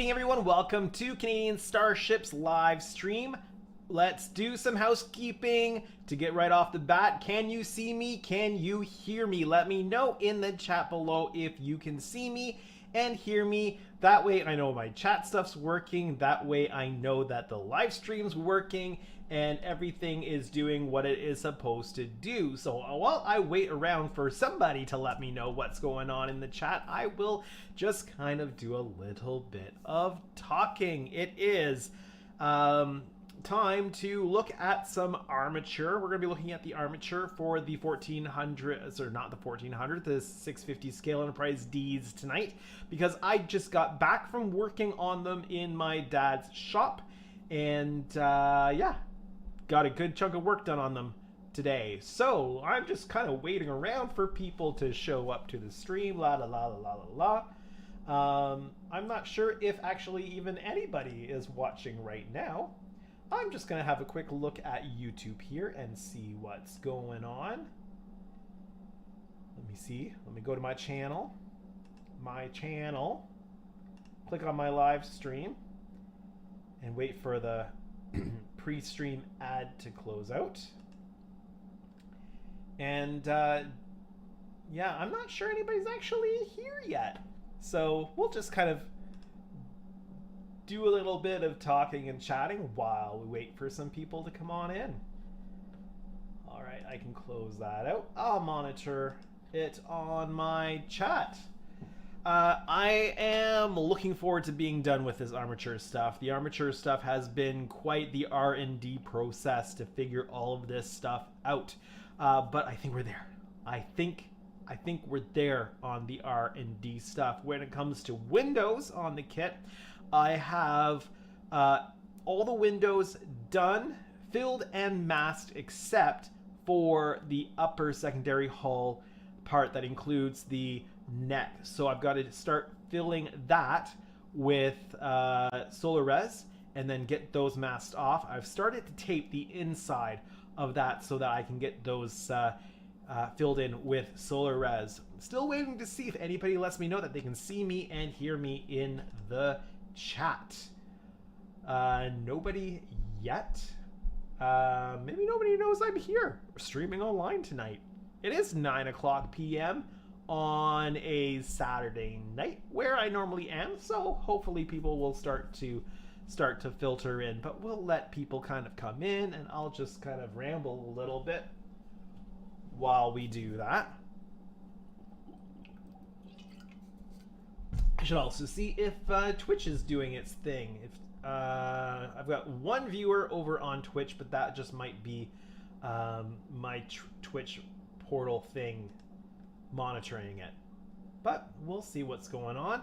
evening, everyone. Welcome to Canadian Starships live stream. Let's do some housekeeping to get right off the bat. Can you see me? Can you hear me? Let me know in the chat below if you can see me and hear me. That way I know my chat stuff's working. That way I know that the live stream's working and everything is doing what it is supposed to do. So while I wait around for somebody to let me know what's going on in the chat, I will just kind of do a little bit of talking. It is time to look at some armature. We're going to be looking at the armature for the 1400, or not the 1400, the 650 scale Enterprise Ds tonight, because I just got back from working on them in my dad's shop, and yeah, got a good chunk of work done on them today. So I'm just kind of waiting around for people to show up to the stream. La la la la la la. I'm not sure if actually even anybody is watching right now. I'm just going to have a quick look at YouTube here and see what's going on. Let me see. Let me go to my channel. Click on my live stream and wait for the pre-stream ad to close out. And yeah, I'm not sure anybody's actually here yet. So we'll just kind of do a little bit of talking and chatting while we wait for some people to come on in. All right, I can close that out. I'll monitor it on my chat. I am looking forward to being done with this armature stuff. The armature stuff has been quite the R&D process to figure all of this stuff out. But I think we're there. I think we're there on the R&D stuff. When it comes to windows on the kit, I have all the windows done, filled and masked, except for the upper secondary hull part that includes the neck. So I've got to start filling that with solar res and then get those masked off. I've started to tape the inside of that so that I can get those filled in with solar res. Still waiting to see if anybody lets me know that they can see me and hear me in the chat. Nobody yet. Maybe nobody knows I'm here streaming online tonight. It is 9:00 p.m. on a Saturday night where I normally am, so hopefully people will start to filter in, but we'll let people kind of come in and I'll just kind of ramble a little bit while we do that. I should also see if Twitch is doing its thing. If I've got one viewer over on Twitch, but that just might be my Twitch portal thing monitoring it. But we'll see what's going on.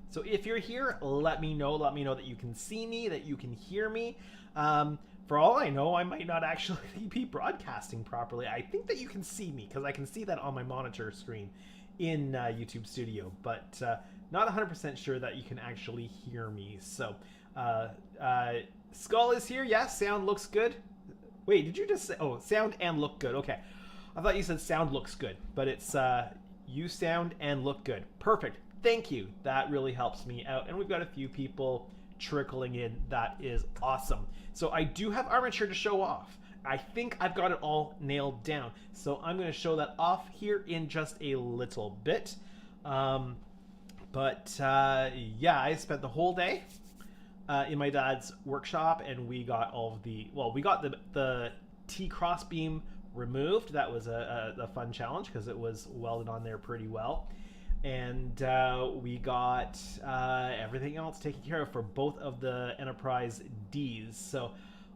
So if you're here, let me know. Let me know that you can see me, that you can hear me. For all I know, I might not actually be broadcasting properly. I think that you can see me because I can see that on my monitor screen in YouTube Studio, but not 100% sure that you can actually hear me. So Skull is here. Yes, sound looks good. Wait, did you just say, oh, sound and look good? Okay, I thought you said sound looks good, but it's you sound and look good. Perfect. Thank you. That really helps me out. And we've got a few people trickling in. That is awesome. So I do have armature to show off. I think I've got it all nailed down. So I'm going to show that off here in just a little bit. Yeah, I spent the whole day in my dad's workshop, and we got all of the, well, we got the T crossbeam removed. That was a fun challenge because it was welded on there pretty well. And we got everything else taken care of for both of the Enterprise Ds. So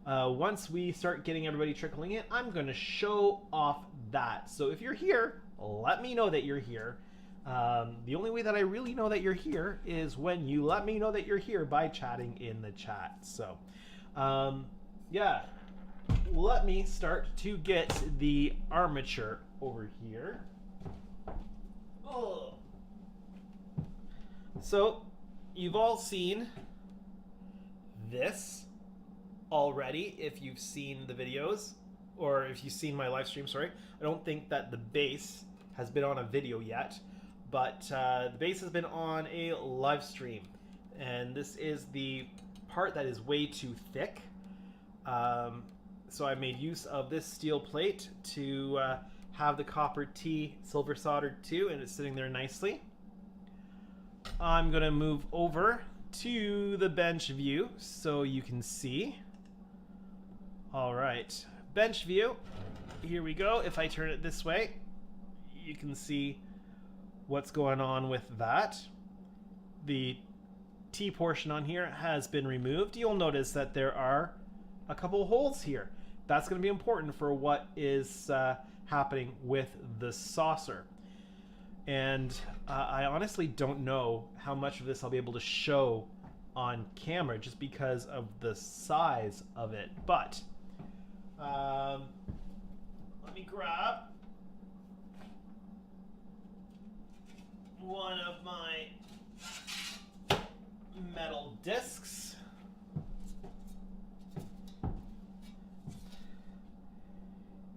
once we start getting everybody trickling in, I'm going to show off that. So if you're here, let me know that you're here. The only way that I really know that you're here is when you let me know that you're here by chatting in the chat. So yeah, let me start to get the armature over here. Oh. So you've all seen this already if you've seen the videos, or if you've seen my live stream, sorry. I don't think that the base has been on a video yet, but the base has been on a live stream. and this is the part that is way too thick. So I made use of this steel plate to have the copper T silver soldered to, and it's sitting there nicely. I'm going to move over to the bench view so you can see. All right, bench view. Here we go. If I turn it this way, you can see what's going on with that. The T portion on here has been removed. You'll notice that there are a couple holes here. That's going to be important for what is happening with the saucer. And I honestly don't know how much of this I'll be able to show on camera just because of the size of it. But let me grab one of my metal discs.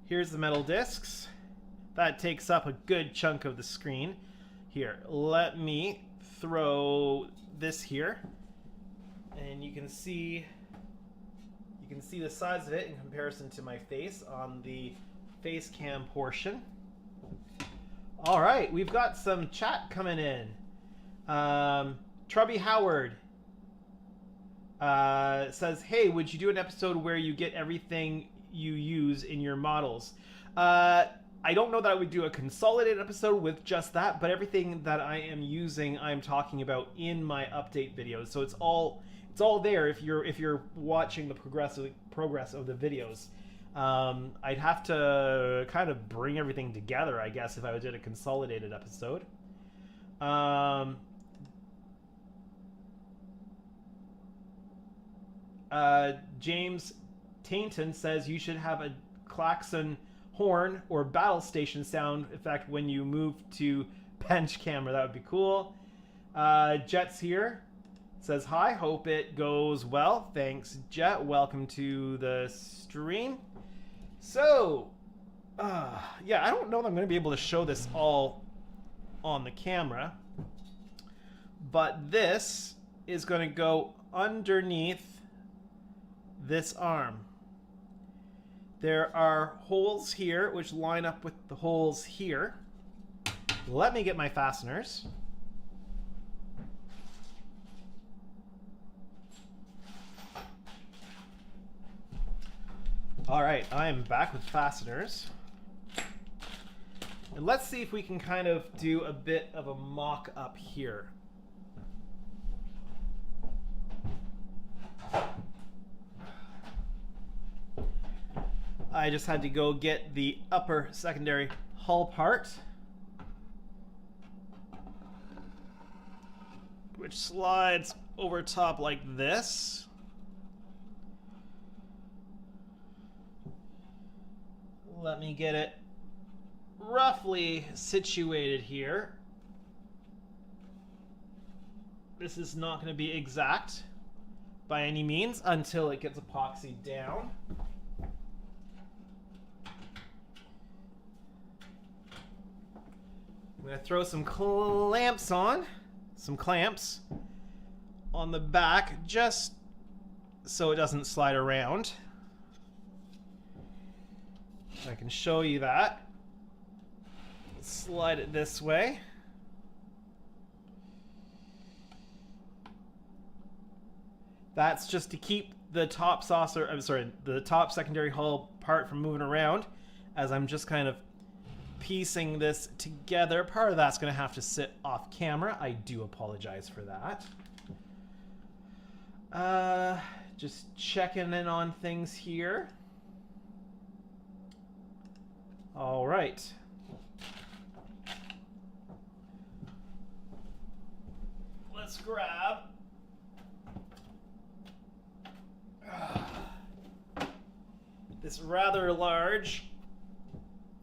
Here's the metal discs. That takes up a good chunk of the screen. Here, let me throw this here, and you can see the size of it in comparison to my face on the face cam portion. All right, we've got some chat coming in. Trubby Howard says, hey, would you do an episode where you get everything you use in your models? I don't know that I would do a consolidated episode with just that, but everything that I am using, I'm talking about in my update videos. So it's all there if you're watching the progress of the videos. I'd have to kind of bring everything together, I guess, if I did a consolidated episode. James Tainton says you should have a klaxon horn or battle station sound effect when you move to bench camera. That would be cool. Jet's here. Says hi, hope it goes well. Thanks, Jet. Welcome to the stream. So, yeah, I don't know that I'm going to be able to show this all on the camera, but this is going to go underneath this arm. There are holes here which line up with the holes here. Let me get my fasteners. All right, I am back with fasteners. And let's see if we can kind of do a bit of a mock-up here. I just had to go get the upper secondary hull part, which slides over top like this. Let me get it roughly situated here. This is not going to be exact by any means until it gets epoxied down. I'm going to throw some clamps on the back just so it doesn't slide around. I can show you that. Slide it this way. That's just to keep the top the top secondary hull part from moving around as I'm just kind of piecing this together. Part of that's going to have to sit off camera. I do apologize for that. Just checking in on things here. All right. Let's grab this rather large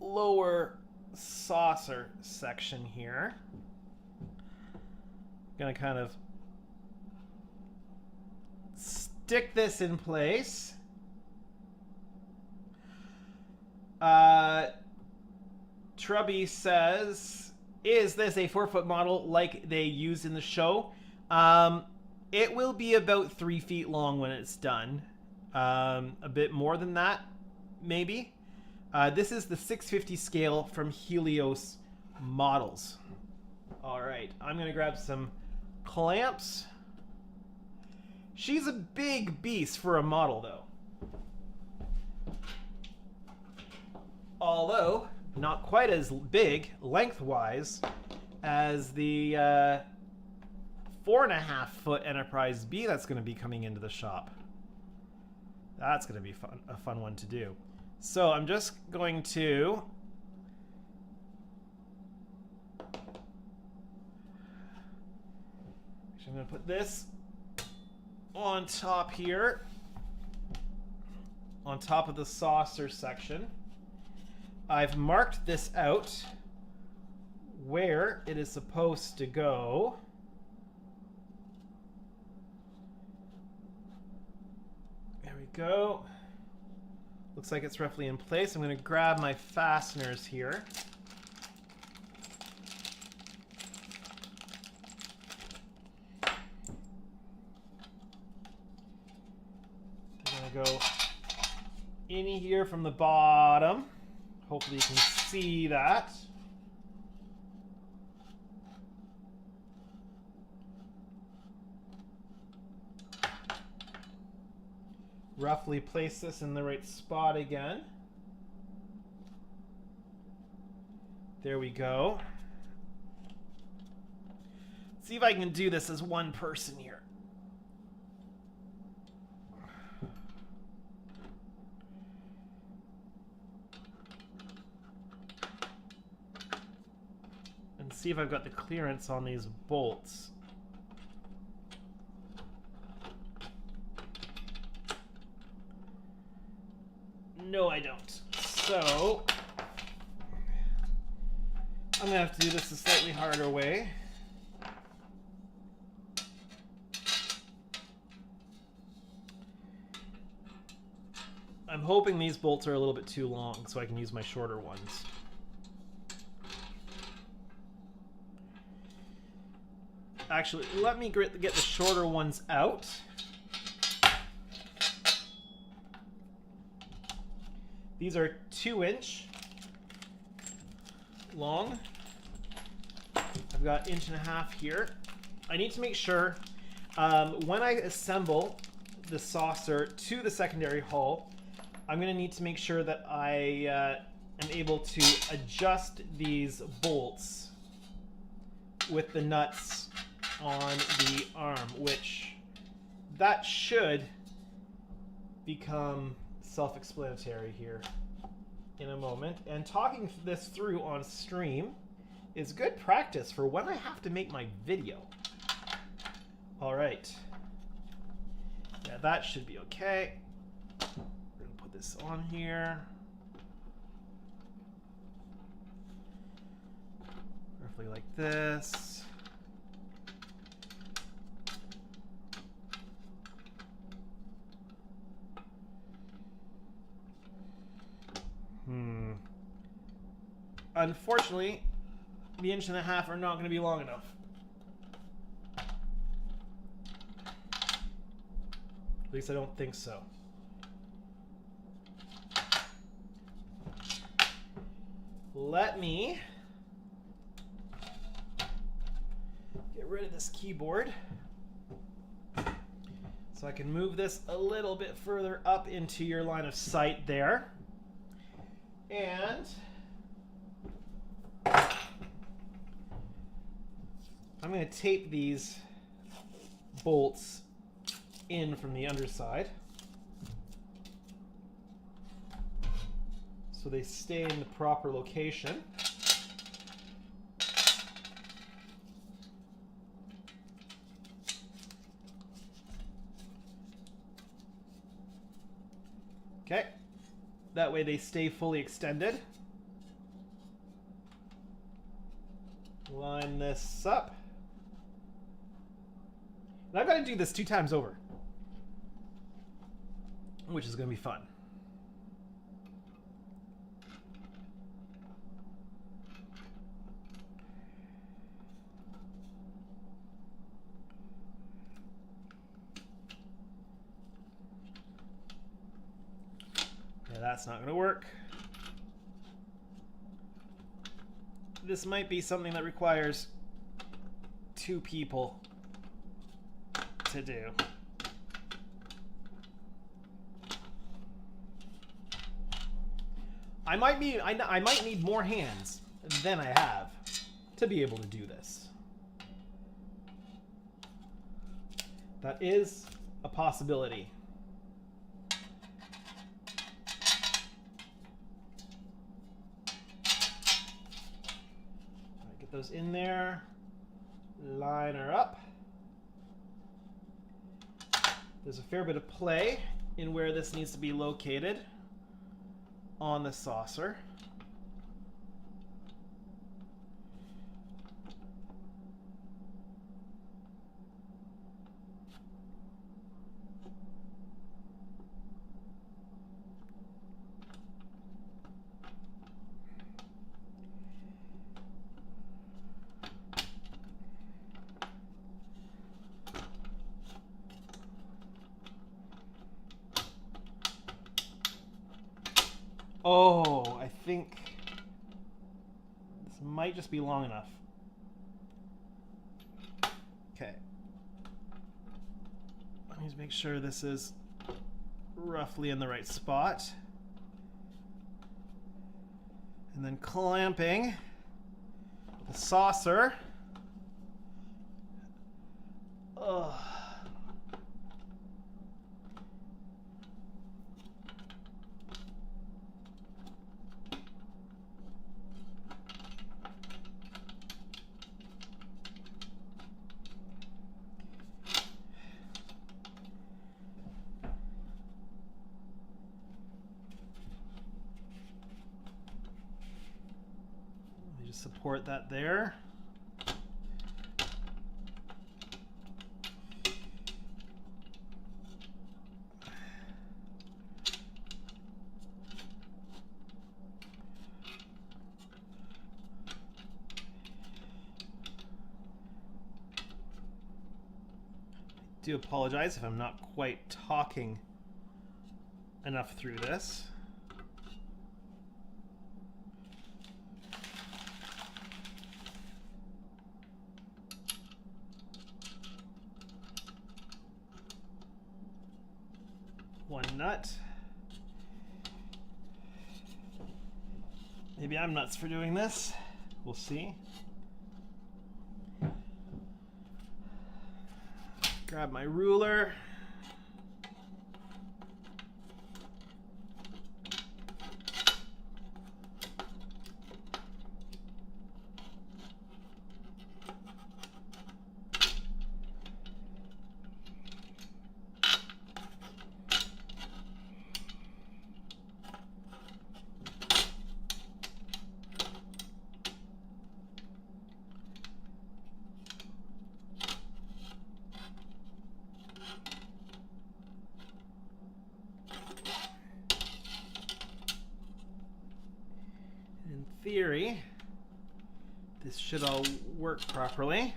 lower saucer section here. Gonna kind of stick this in place. Trubby says, is this a 4-foot model like they use in the show? It will be about 3 feet long when it's done. A bit more than that, maybe. This is the 650 scale from Helios Models. All right, I'm going to grab some clamps. She's a big beast for a model, though. Although, not quite as big, lengthwise, as the 4.5-foot Enterprise B that's going to be coming into the shop. That's going to be a fun one to do. So I'm just going to... I'm going to put this on top here, on top of the saucer section. I've marked this out where it is supposed to go. There we go. Looks like it's roughly in place. I'm going to grab my fasteners here. I'm going to go in here from the bottom. Hopefully you can see that. Roughly place this in the right spot again. There we go. Let's see if I can do this as one person here. And see if I've got the clearance on these bolts. No, I don't. So, I'm going to have to do this a slightly harder way. I'm hoping these bolts are a little bit too long so I can use my shorter ones. Actually, let me get the shorter ones out. These are 2-inch long. I've got 1.5 inches here. I need to make sure when I assemble the saucer to the secondary hull, I'm going to need to make sure that I am able to adjust these bolts with the nuts on the arm, which that should become self-explanatory here in a moment. And talking this through on stream is good practice for when I have to make my video. All right. Yeah, that should be okay. We're gonna put this on here. Roughly like this. Unfortunately, the 1.5 inches are not going to be long enough. At least I don't think so. Let me get rid of this keyboard so I can move this a little bit further up into your line of sight there. And I'm going to tape these bolts in from the underside so they stay in the proper location. Okay, that way they stay fully extended. Line this up. And I've got to do this 2 times over, which is going to be fun. Okay, that's not going to work. This might be something that requires 2 people to do. I might need more hands than I have to be able to do this. That is a possibility. Get those in there. Line her up. There's a fair bit of play in where this needs to be located on the saucer. Oh, I think this might just be long enough. Okay. Let me just make sure this is roughly in the right spot. And then clamping the saucer. Ugh. Support that there. I do apologize if I'm not quite talking enough through this. One nut. Maybe I'm nuts for doing this. We'll see. Grab my ruler. Theory, this should all work properly.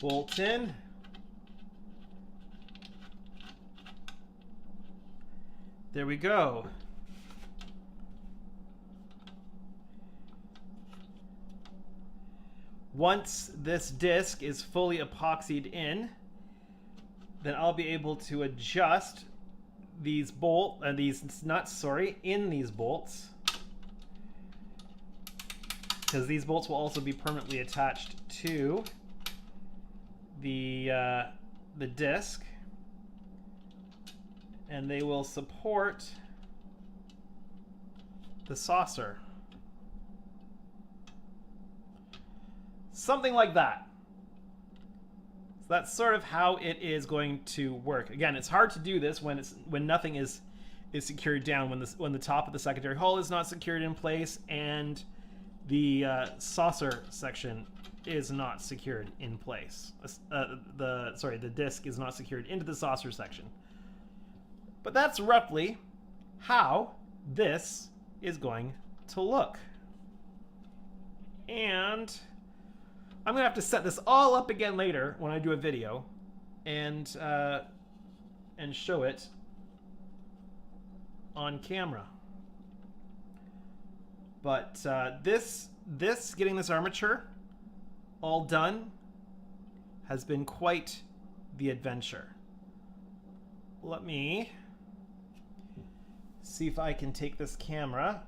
Bolt in. There we go. Once this disc is fully epoxied in, then I'll be able to adjust these these nuts, in these bolts, because these bolts will also be permanently attached to the disc, and they will support the saucer. Something like that. So that's sort of how it is going to work. Again, it's hard to do this when nothing is secured down, when the top of the secondary hull is not secured in place and the saucer section is not secured in place. The disc is not secured into the saucer section. But that's roughly how this is going to look. And I'm gonna have to set this all up again later when I do a video and show it on camera. But getting this armature all done has been quite the adventure. Let me see if I can take this camera.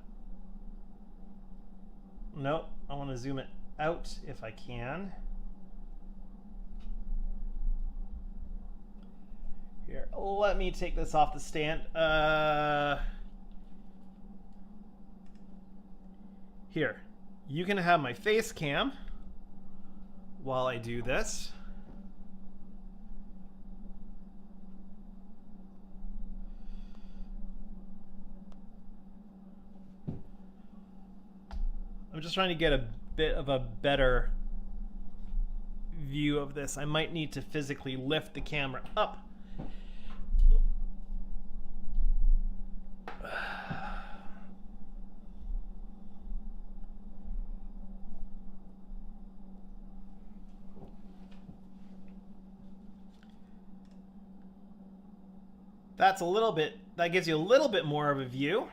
Nope, I want to zoom it out if I can. Here, let me take this off the stand. Here, you can have my face cam while I do this. I'm just trying to get a bit of a better view of this. I might need to physically lift the camera up. That gives you a little bit more of a view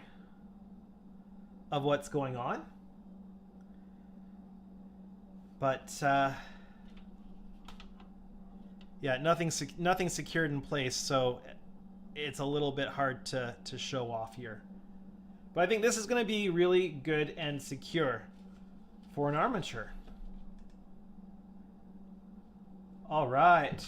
of what's going on. But yeah, nothing secured in place, so it's a little bit hard to show off here. But I think this is going to be really good and secure for an armature. All right.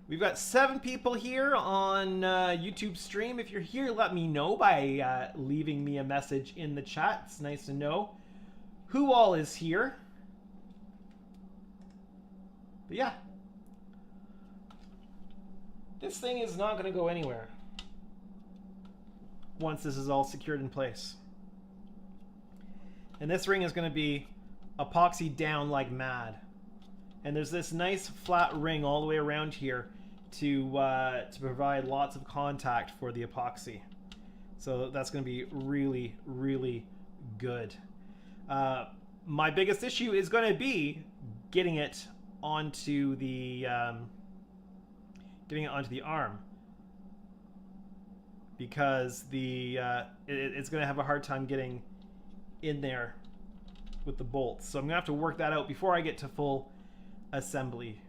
We've got 7 people here on YouTube stream. If you're here, let me know by leaving me a message in the chat. It's nice to know who all is here. But yeah, this thing is not going to go anywhere once this is all secured in place. And this ring is going to be epoxied down like mad. And there's this nice flat ring all the way around here to provide lots of contact for the epoxy. So that's going to be really, really good. My biggest issue is going to be getting it onto the arm, because it's going to have a hard time getting in there with the bolts. So I'm going to have to work that out before I get to full assembly.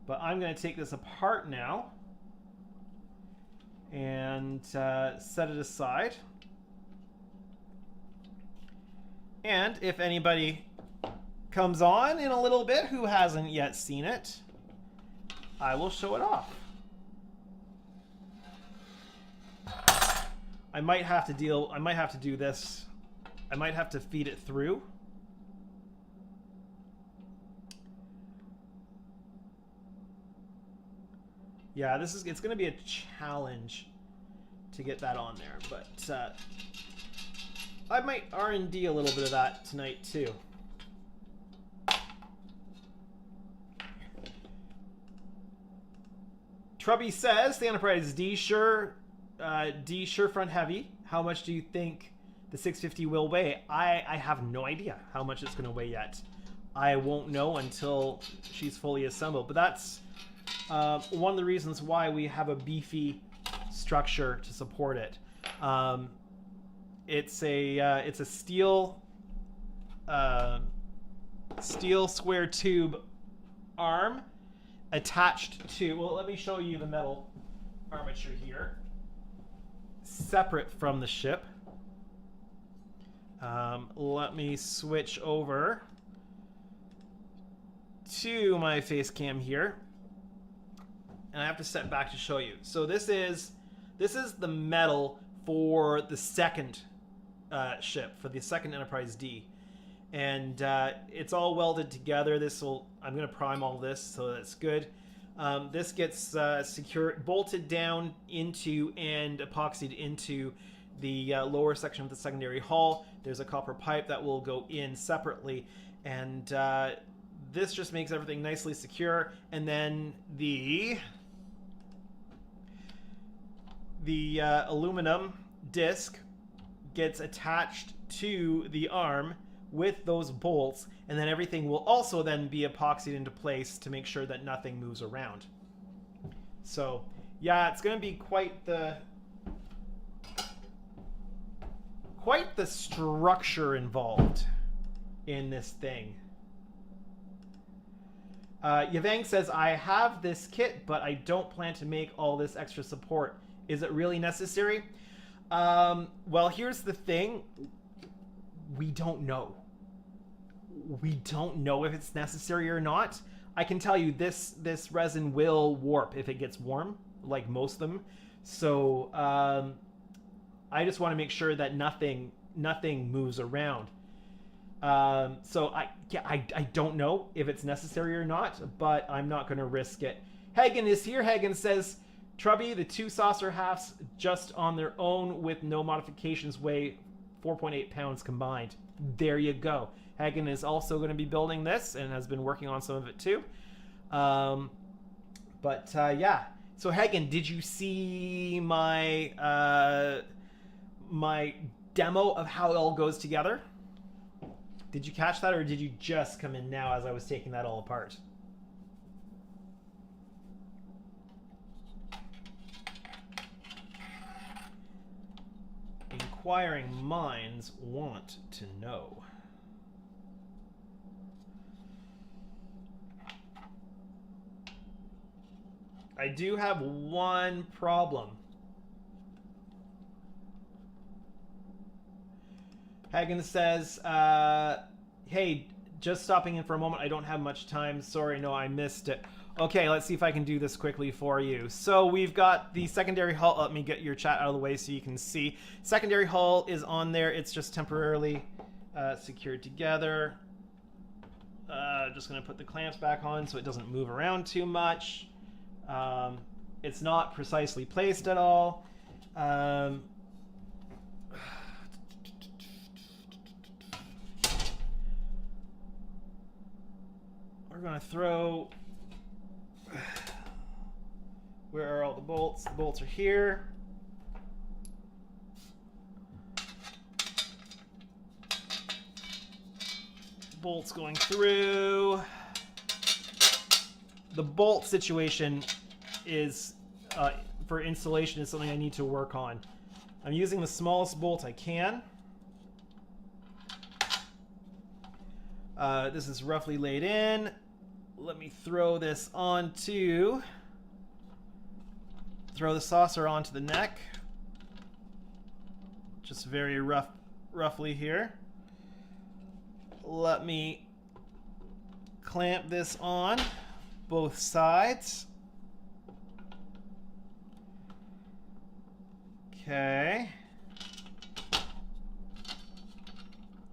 But I'm going to take this apart now and set it aside. And if anybody comes on in a little bit who hasn't yet seen it, I will show it off. I might have to do this. I might have to feed it through. Yeah, it's going to be a challenge to get that on there, but I might R&D a little bit of that tonight too. Trubby says, the Enterprise D sure front heavy. How much do you think the 650 will weigh? I have no idea how much it's going to weigh yet. I won't know until she's fully assembled, but that's one of the reasons why we have a beefy structure to support it. It's a steel square tube arm attached to, well, let me show you the metal armature here, separate from the ship. Let me switch over to my face cam here. And I have to step back to show you. So this is the metal for the second ship, for the second Enterprise D, and it's all welded together. I'm going to prime all this, so that's good. This gets secured, bolted down into and epoxied into the lower section of the secondary hull. There's a copper pipe that will go in separately, and this just makes everything nicely secure. And then the the aluminum disc gets attached to the arm with those bolts, and then everything will also then be epoxied into place to make sure that nothing moves around. So yeah, it's going to be quite the structure involved in this thing. Yavang says, I have this kit, but I don't plan to make all this extra support. Is it really necessary? Well, here's the thing. We don't know. We don't know if it's necessary or not. I can tell you this resin will warp if it gets warm, like most of them. So I just want to make sure that nothing moves around. So I don't know if it's necessary or not, but I'm not going to risk it. Hagen is here. Hagen says, Trubby, the 2 saucer halves just on their own with no modifications weigh 4.8 pounds combined. There you go. Hagen is also going to be building this and has been working on some of it too. Yeah. So Hagen, did you see my my demo of how it all goes together? Did you catch that, or did you just come in now as I was taking that all apart? Inquiring minds want to know. I do have one problem. Hagen says, hey, just stopping in for a moment. I don't have much time. Sorry, no, I missed it. Okay, let's see if I can do this quickly for you. So we've got the secondary hull. Let me get your chat out of the way so you can see. Secondary hull is on there. It's just temporarily secured together. Just going to put the clamps back on so it doesn't move around too much. It's not precisely placed at all. We're going to throw... Where are all the bolts? The bolts are here. Bolts going through. The bolt situation is, for installation, is something I need to work on. I'm using the smallest bolt I can. This is roughly laid in. Let me throw this onto... Throw the saucer onto the neck. Just very roughly here. Let me clamp this on both sides. Okay.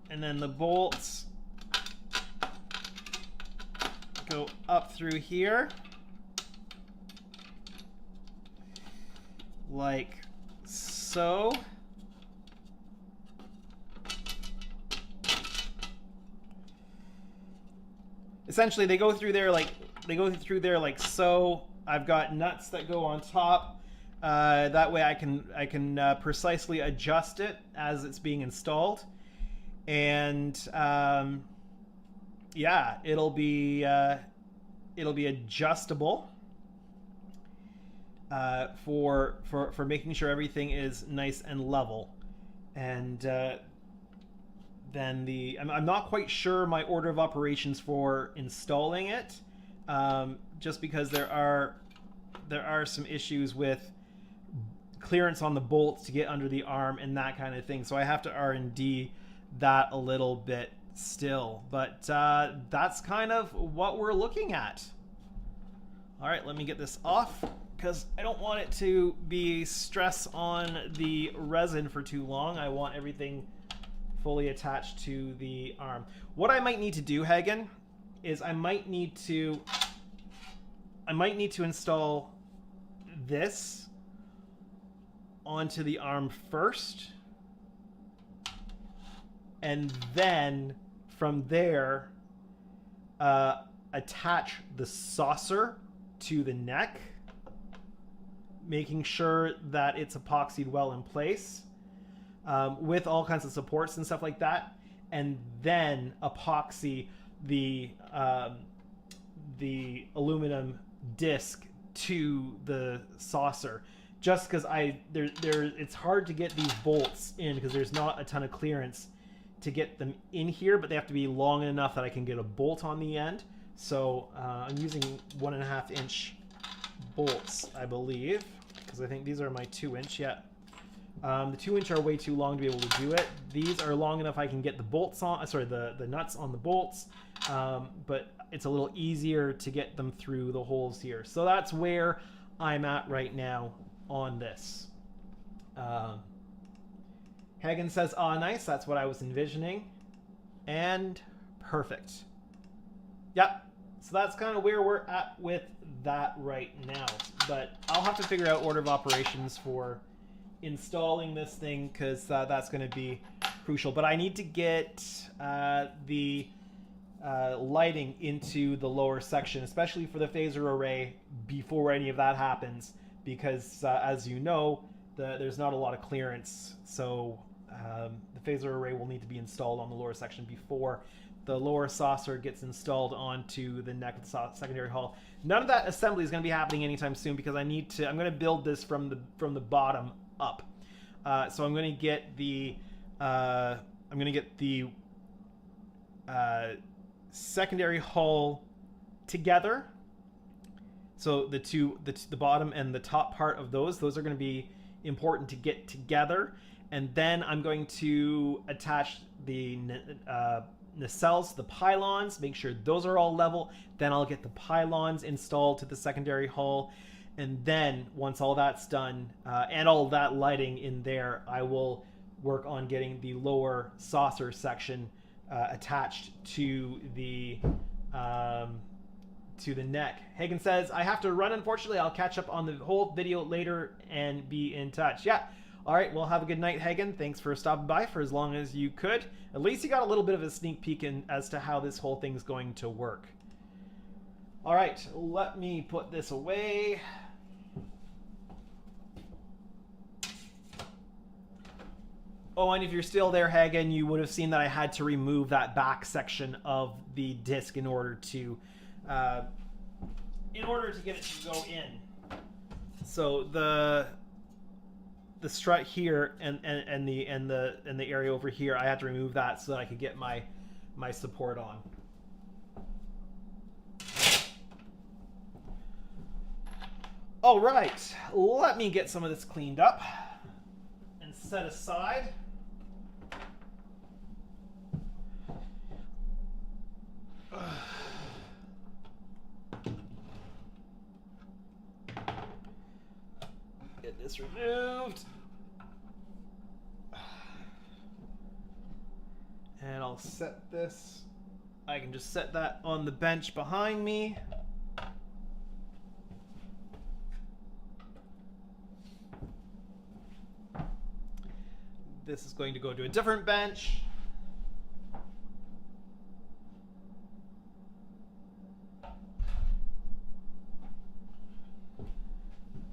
And then the bolts go up through here. Like so. Essentially, they go through there like so. I've got nuts that go on top. That way, I can precisely adjust it as it's being installed, and yeah, it'll be adjustable. For making sure everything is nice and level, and then I'm not quite sure my order of operations for installing it, just because there are some issues with clearance on the bolts to get under the arm and that kind of thing. So I have to R&D that a little bit still, but that's kind of what we're looking at. All right, let me get this off, because I don't want it to be stress on the resin for too long. I want everything fully attached to the arm. What I might need to do, Hagen, is I might need to install this onto the arm first, and then from there attach the saucer to the neck. making sure that it's epoxied well in place with all kinds of supports and stuff like that, and then epoxy the aluminum disc to the saucer. Just because it's hard to get these bolts in because there's not a ton of clearance to get them in here, but they have to be long enough that I can get a bolt on the end. So I'm using 1.5 inch bolts, I believe, because I think these are my 2-inch. Yeah, the 2-inch are way too long to be able to do it. These are long enough I can get the bolts on, sorry, the nuts on the bolts, but it's a little easier to get them through the holes here. So that's where I'm at right now on this. Hagen says, "Ah, nice. That's what I was envisioning." And perfect. Yep. So that's kind of where we're at with that right now. But I'll have to figure out order of operations for installing this thing because that's going to be crucial. But I need to get the lighting into the lower section, especially for the phaser array, before any of that happens. Because as you know, there's not a lot of clearance. So the phaser array will need to be installed on the lower section before the lower saucer gets installed onto the neck of the secondary hull. None of that assembly is going to be happening anytime soon because I'm going to build this from the bottom up. So I'm going to get the secondary hull together. So the bottom and the top part of those are going to be important to get together. And then I'm going to attach the nacelles, the pylons, make sure those are all level. Then I'll get the pylons installed to the secondary hull. And then once all that's done and all that lighting in there, I will work on getting the lower saucer section attached to the neck. Hagen says, "I have to run, unfortunately. I'll catch up on the whole video later and be in touch." Yeah. All right. Well, have a good night, Hagen. Thanks for stopping by for as long as you could. At least you got a little bit of a sneak peek as to how this whole thing's going to work. All right. Let me put this away. Oh, and if you're still there, Hagen, you would have seen that I had to remove that back section of the disc in order to get it to go in. So the strut here and the area over here, I had to remove that so that I could get my support on. All right, let me get some of this cleaned up and set aside. Get this removed. And I'll set this. I can just set that on the bench behind me. This is going to go to a different bench.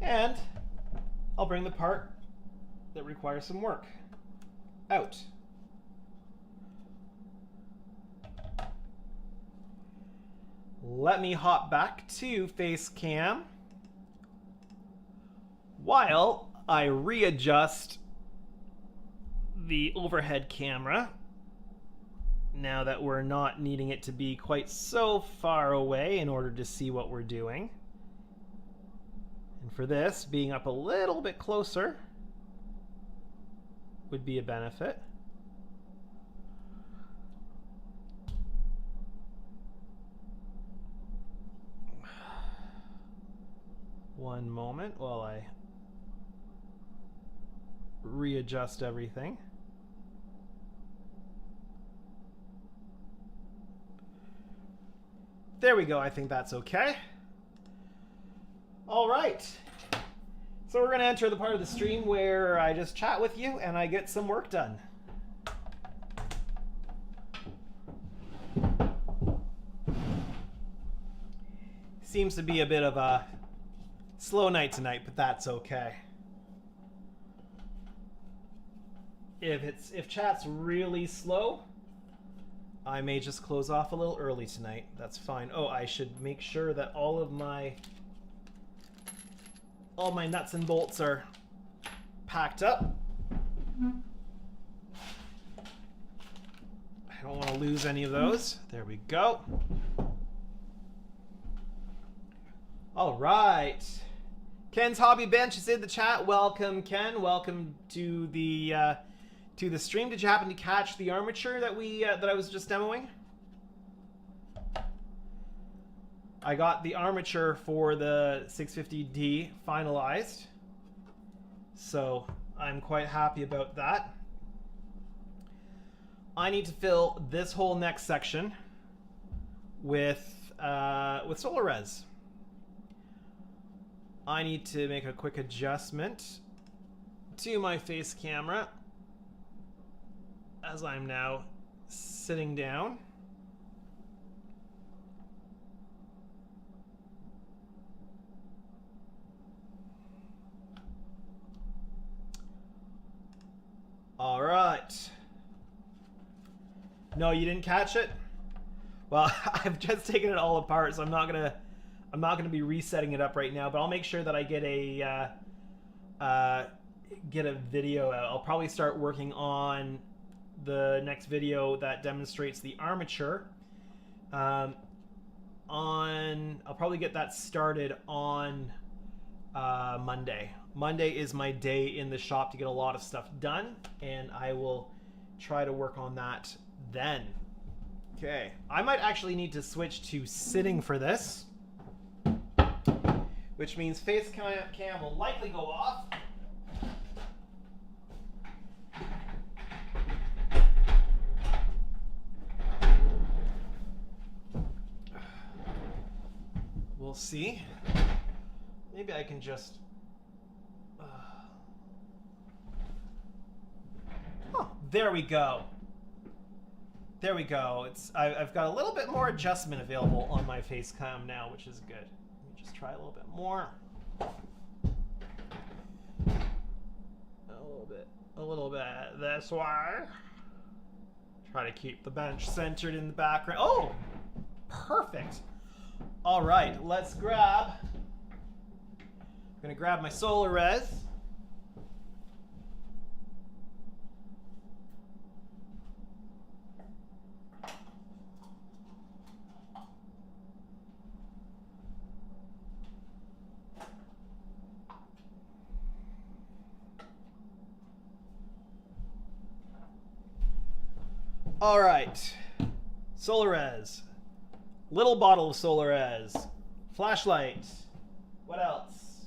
And I'll bring the part that requires some work out. Let me hop back to face cam while I readjust the overhead camera now that we're not needing it to be quite so far away in order to see what we're doing. And for this, being up a little bit closer would be a benefit. One moment while I readjust everything. There we go. I think that's okay. All right. So we're going to enter the part of the stream where I just chat with you and I get some work done. Seems to be a bit of a Slow night tonight, but that's okay. If chat's really slow, I may just close off a little early tonight. That's fine. Oh, I should make sure that all my nuts and bolts are packed up. I don't want to lose any of those. There we go. All right. Ken's Hobby Bench is in the chat. Welcome, Ken. Welcome to the stream. Did you happen to catch the armature that I was just demoing? I got the armature for the 650D finalized, so I'm quite happy about that. I need to fill this whole next section with solar res. I need to make a quick adjustment to my face camera as I'm now sitting down. All right. No, you didn't catch it? Well, I've just taken it all apart, so I'm not gonna be resetting it up right now, but I'll make sure that I get a video out. I'll probably start working on the next video that demonstrates the armature. I'll probably get that started on Monday. Monday is my day in the shop to get a lot of stuff done, and I will try to work on that then. Okay, I might actually need to switch to sitting for this, which means face cam will likely go off. We'll see. Maybe I can just... Oh, there we go. There we go. I've got a little bit more adjustment available on my face cam now, which is good. Let me just try a little bit more. A little bit this way. Try to keep the bench centered in the background. Oh, perfect. All right, let's grab. I'm gonna grab my solar res. All right, solar res, little bottle of solar res, flashlight, what else?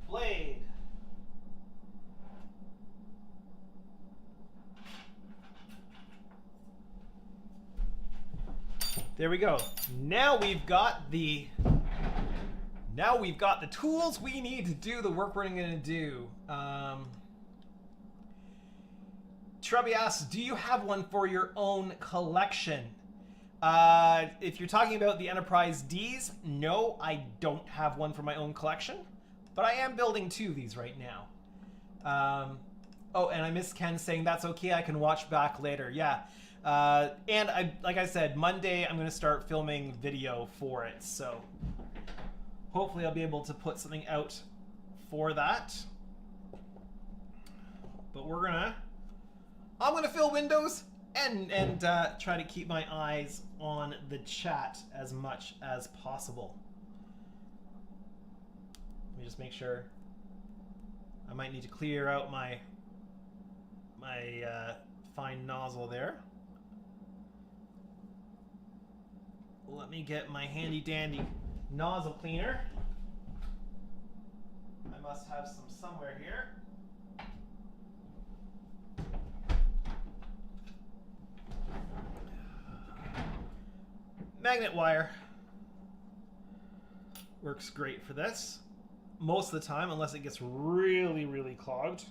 Blade. There we go. Now we've got the tools we need to do the work we're going to do. Trubby asks, do you have one for your own collection? If you're talking about the Enterprise Ds, no, I don't have one for my own collection, but I am building two of these right now. Oh, and I missed Ken saying that's okay, I can watch back later. Yeah, and like I said, Monday I'm going to start filming video for it, so hopefully I'll be able to put something out for that. But I'm gonna fill windows and try to keep my eyes on the chat as much as possible. Let me just make sure. I might need to clear out my fine nozzle there. Let me get my handy dandy nozzle cleaner. I must have some somewhere here. Magnet wire works great for this most of the time, unless it gets really, really clogged.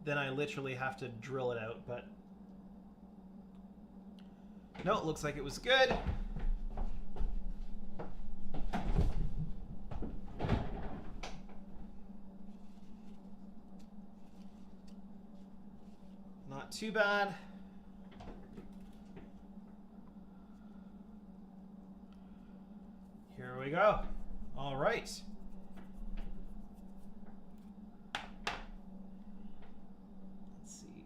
Then I literally have to drill it out, but no, it looks like it was good. not too bad. Here we go. All right. Let's see.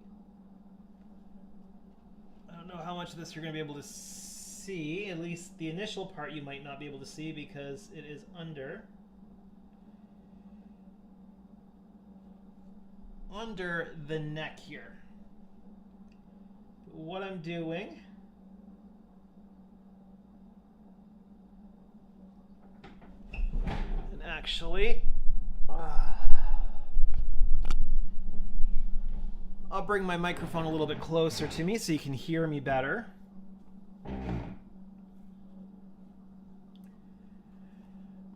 I don't know how much of this you're going to be able to see. At least the initial part you might not be able to see because it is under the neck here. What I'm doing and actually I'll bring my microphone a little bit closer to me so you can hear me better.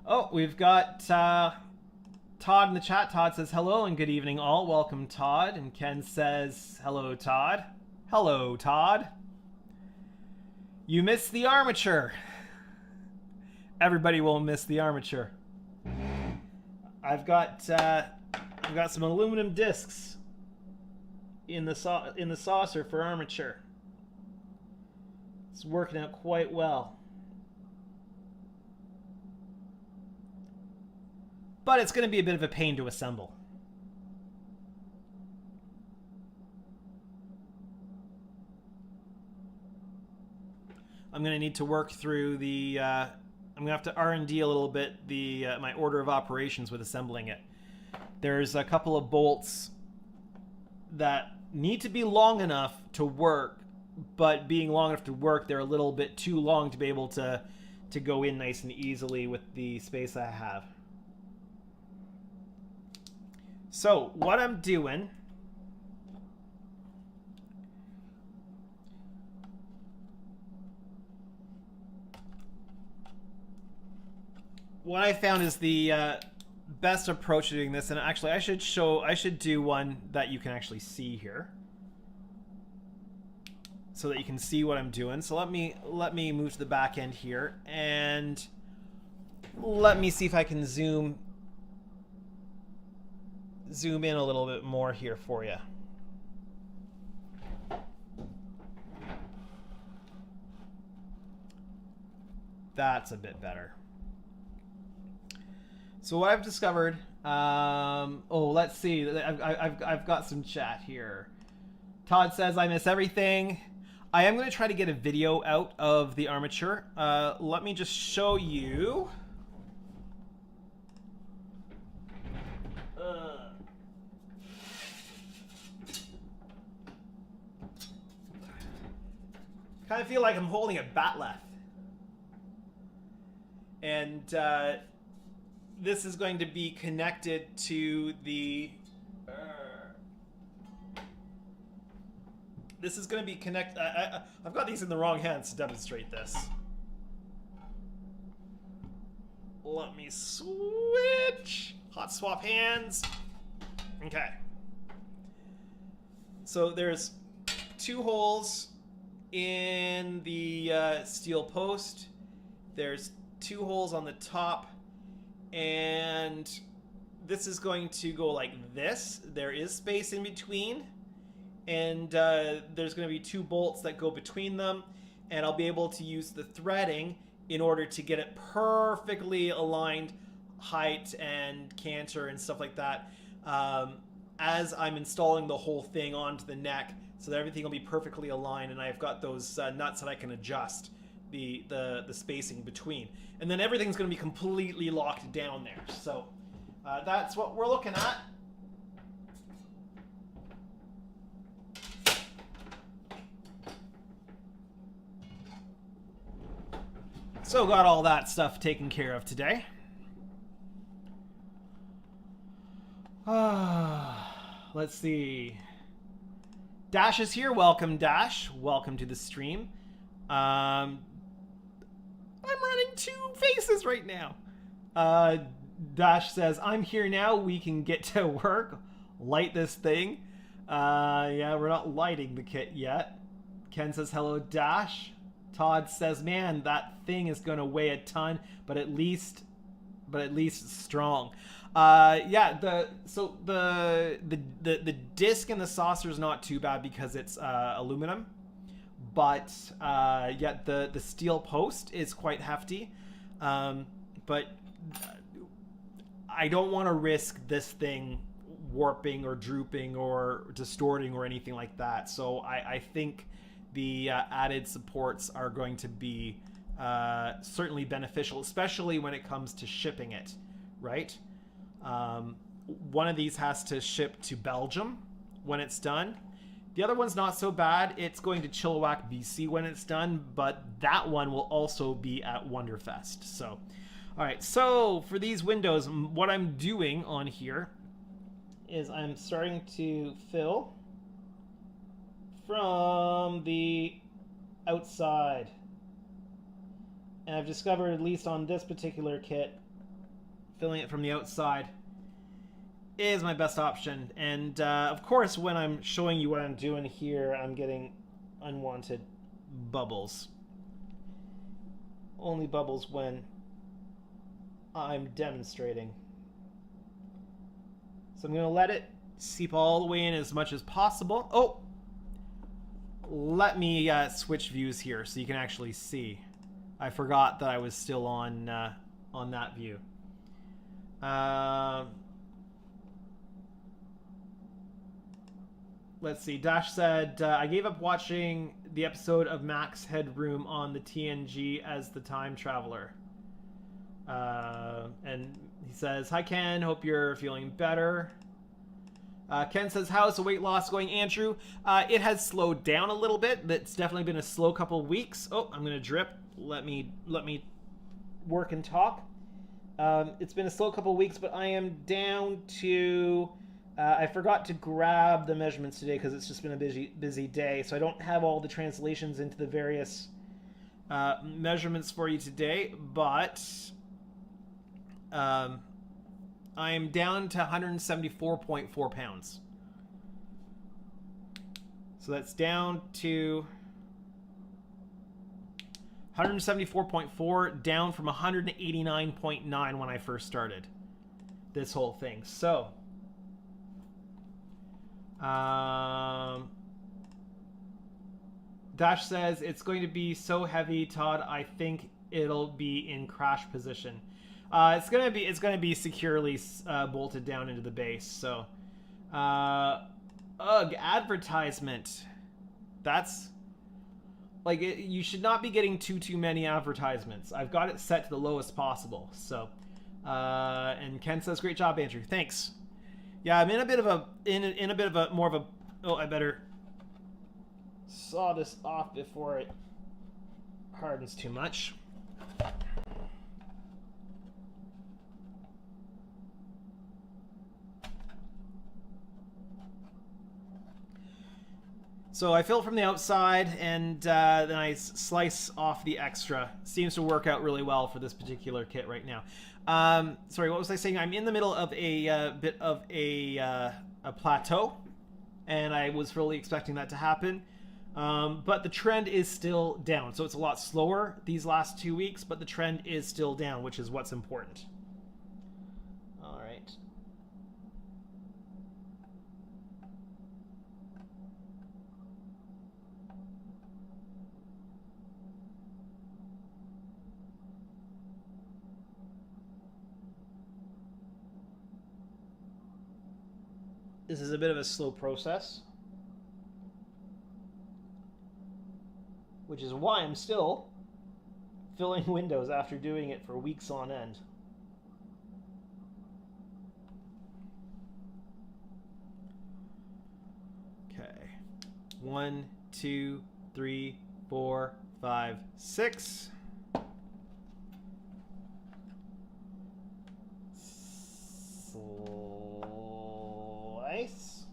Oh, we've got Todd in the chat. Todd says hello and good evening all. Welcome, Todd. And Ken says hello, Todd. Hello, Todd. You missed the armature. Everybody will miss the armature. I've got some aluminum discs in the saucer for armature. It's working out quite well. But it's going to be a bit of a pain to assemble. I'm going to need to work through the... I'm going to have to R&D a little bit my order of operations with assembling it. There's a couple of bolts that need to be long enough to work, but being long enough to work, they're a little bit too long to be able to go in nice and easily with the space I have. So what I'm doing what I found is the best approach to doing this, and actually I should do one that you can actually see here so that you can see what I'm doing. So let me move to the back end here and let me see if I can zoom in a little bit more here for you. That's a bit better. So what I've discovered, let's see. I've got some chat here. Todd says, I miss everything. I am going to try to get a video out of the armature. Let me just show you. Kind of feel like I'm holding a batleth. And this is going to be connected to the... this is going to be connected... I've got these in the wrong hands to demonstrate this. Let me switch. Hot swap hands. Okay. So there's two holes in the steel post. There's two holes on the top, and this is going to go like this. There is space in between, and there's going to be two bolts that go between them, and I'll be able to use the threading in order to get it perfectly aligned, height and canter and stuff like that, as I'm installing the whole thing onto the neck, so that everything will be perfectly aligned, and I've got those nuts that I can adjust the spacing between. And then everything's going to be completely locked down there. So that's what we're looking at. So got all that stuff taken care of today. Let's see. Dash is here. Welcome, Dash. Welcome to the stream. I'm running two faces right now. Dash says, I'm here now. We can get to work. Light this thing. Yeah, we're not lighting the kit yet. Ken says, hello, Dash. Todd says, man, that thing is going to weigh a ton, but at least but at least it's strong. Yeah, the disc in the saucer is not too bad because it's aluminum, but yeah, the steel post is quite hefty. But I don't want to risk this thing warping or drooping or distorting or anything like that. So I think the added supports are going to be certainly beneficial, especially when it comes to shipping it, right? One of these has to ship to Belgium when it's done. The other one's not so bad. It's going to Chilliwack, BC when it's done, but that one will also be at Wonderfest. So, all right. So for these windows, what I'm doing on here is I'm starting to fill from the outside. And I've discovered, at least on this particular kit, filling it from the outside is my best option. And of course, when I'm showing you what I'm doing here, I'm getting unwanted bubbles. Only bubbles when I'm demonstrating. So I'm going to let it seep all the way in as much as possible. Oh! Let me switch views here so you can actually see. I forgot that I was still on that view. Let's see. Dash said, I gave up watching the episode of Max Headroom on the TNG as the time traveler. And he says, hi Ken, hope you're feeling better. Ken says, how's the weight loss going, Andrew? It has slowed down a little bit. It's definitely been a slow couple weeks. Oh, I'm gonna drip. Let me work and talk. It's been a slow couple weeks, but I am down to... I forgot to grab the measurements today because it's just been a busy day, so I don't have all the translations into the various measurements for you today, but I am down to 174.4 pounds. So that's down to 174.4, down from 189.9 when I first started this whole thing. So, Dash says, it's going to be so heavy, Todd, I think it'll be in crash position. It's gonna be securely bolted down into the base. So, ugh, advertisement. That's like you should not be getting too many advertisements. I've got it set to the lowest possible. So, and Ken says, great job, Andrew. Thanks. Yeah, I'm in a bit of a more of a. Oh, I better saw this off before it hardens too much. So I fill from the outside, and then I slice off the extra. Seems to work out really well for this particular kit right now. Sorry, what was I saying? I'm in the middle of a bit of a plateau, and I was fully expecting that to happen. But the trend is still down, so it's a lot slower these last 2 weeks, but the trend is still down, which is what's important. All right. This is a bit of a slow process, which is why I'm still filling windows after doing it for weeks on end. Okay. 1, 2, 3, 4, 5, 6. Slice.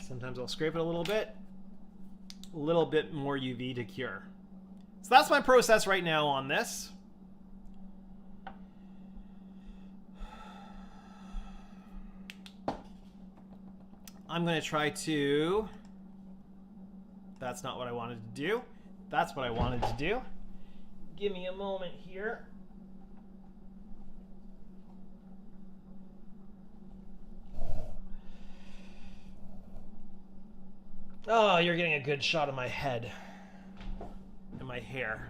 Sometimes I'll scrape it a little bit more UV to cure. So that's my process right now on this. I'm going to try to... That's not what I wanted to do. That's what I wanted to do. Give me a moment here. Oh, you're getting a good shot of my head and my hair.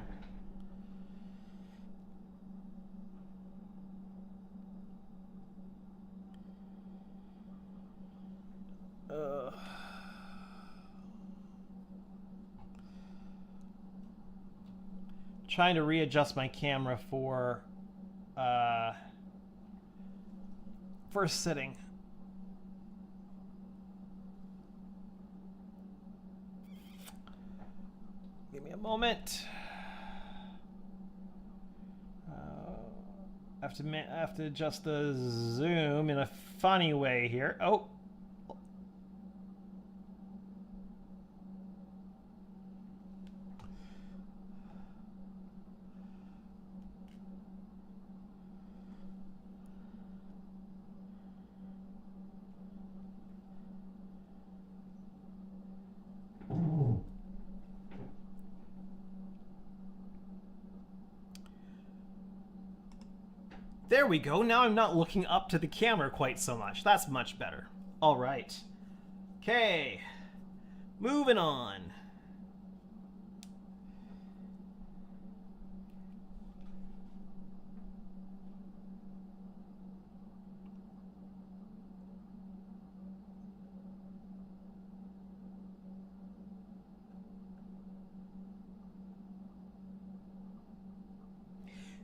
Trying to readjust my camera for sitting. Give me a moment. I have to adjust the zoom in a funny way here. Oh. There we go. Now I'm not looking up to the camera quite so much. That's much better. All right. Okay. Moving on.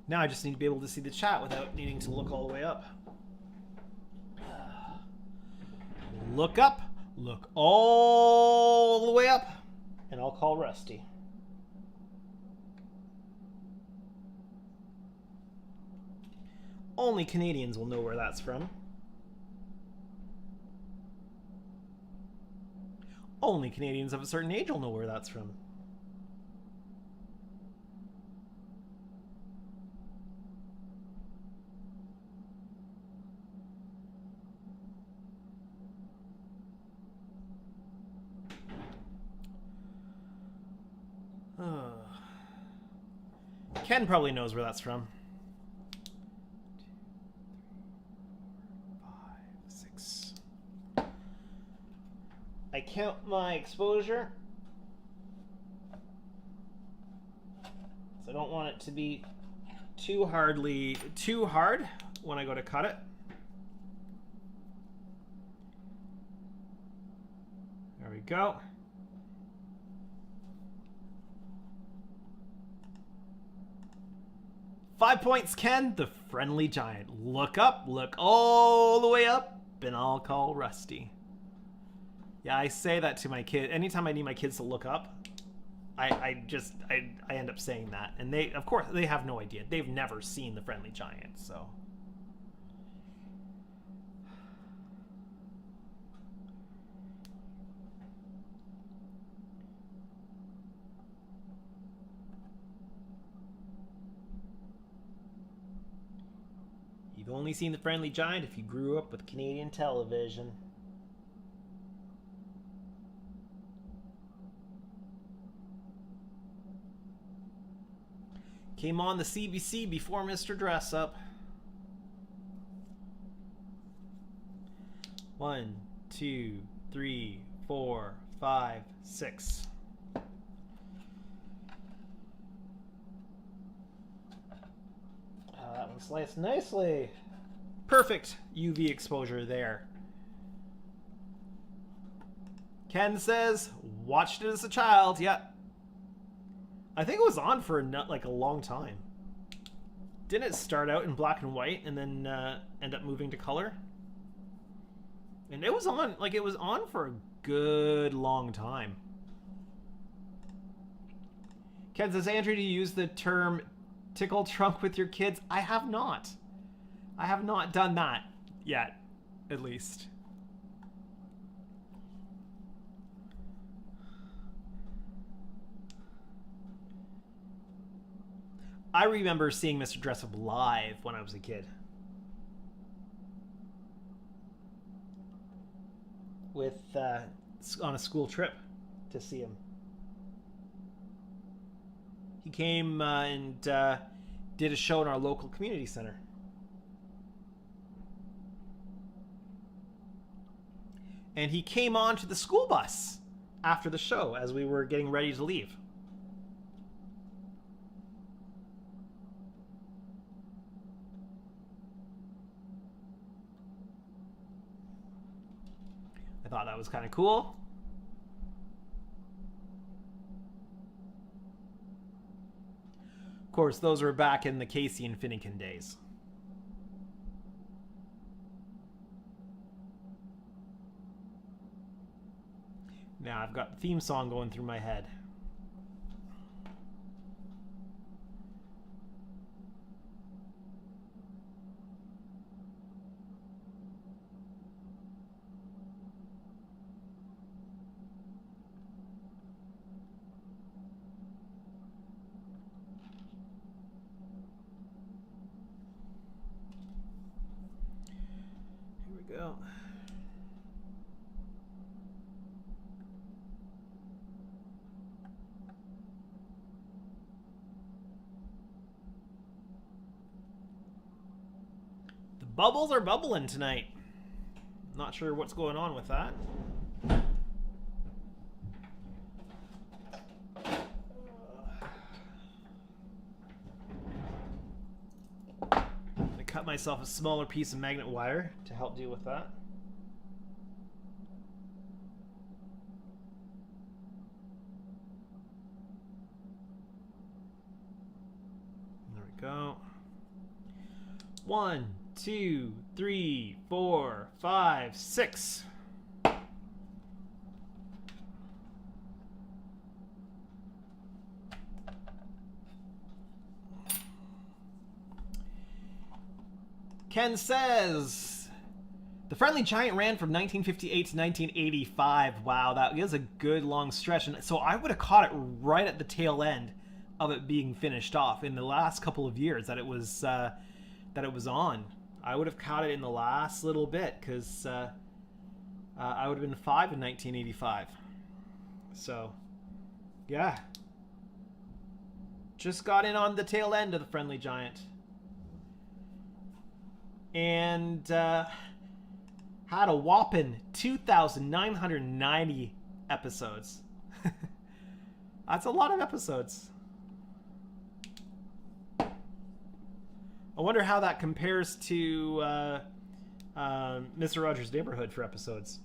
Now I just need to be able to see the chat without needing to look all the way up. Look up, look all the way up, and I'll call Rusty. Only Canadians will know where that's from. Only Canadians of a certain age will know where that's from. Ken probably knows where that's from. 2, 3, 4, 5, 6. I count my exposure. So I don't want it to be too hard when I go to cut it. There we go. Five points, Ken, the friendly giant. Look up, look all the way up, and I'll call Rusty. Yeah, I say that to my kid. Anytime I need my kids to look up, I end up saying that. And they, of course, they have no idea. They've never seen the friendly giant, so. You've only seen the friendly giant if you grew up with Canadian television. Came on the CBC before Mr. Dress Up. 1, 2, 3, 4, 5, 6. That one sliced nicely. Perfect UV exposure there. Ken says, watched it as a child. Yeah. I think it was on for like a long time. Didn't it start out in black and white and then end up moving to color? And it was on for a good long time. Ken says, Andrew, do you use the term tickle trunk with your kids? I have not. I have not done that yet, at least. I remember seeing Mr. Dress Up live when I was a kid. On a school trip to see him. He came and did a show in our local community center. And he came on to the school bus after the show as we were getting ready to leave. I thought that was kind of cool. Of course, those were back in the Casey and Finnegan days. Now I've got the theme song going through my head. Here we go. Bubbles are bubbling tonight. Not sure what's going on with that. I'm gonna cut myself a smaller piece of magnet wire to help deal with that. There we go. 1, 2, 3, 4, 5, 6. Ken says, the Friendly Giant ran from 1958 to 1985. Wow, that is a good long stretch. And so I would have caught it right at the tail end of it being finished off in the last couple of years that it was on. I would have caught it in the last little bit because I would have been 5 in 1985. So, yeah. Just got in on the tail end of the Friendly Giant. And had a whopping 2,990 episodes. That's a lot of episodes. I wonder how that compares to Mr. Rogers' Neighborhood for episodes.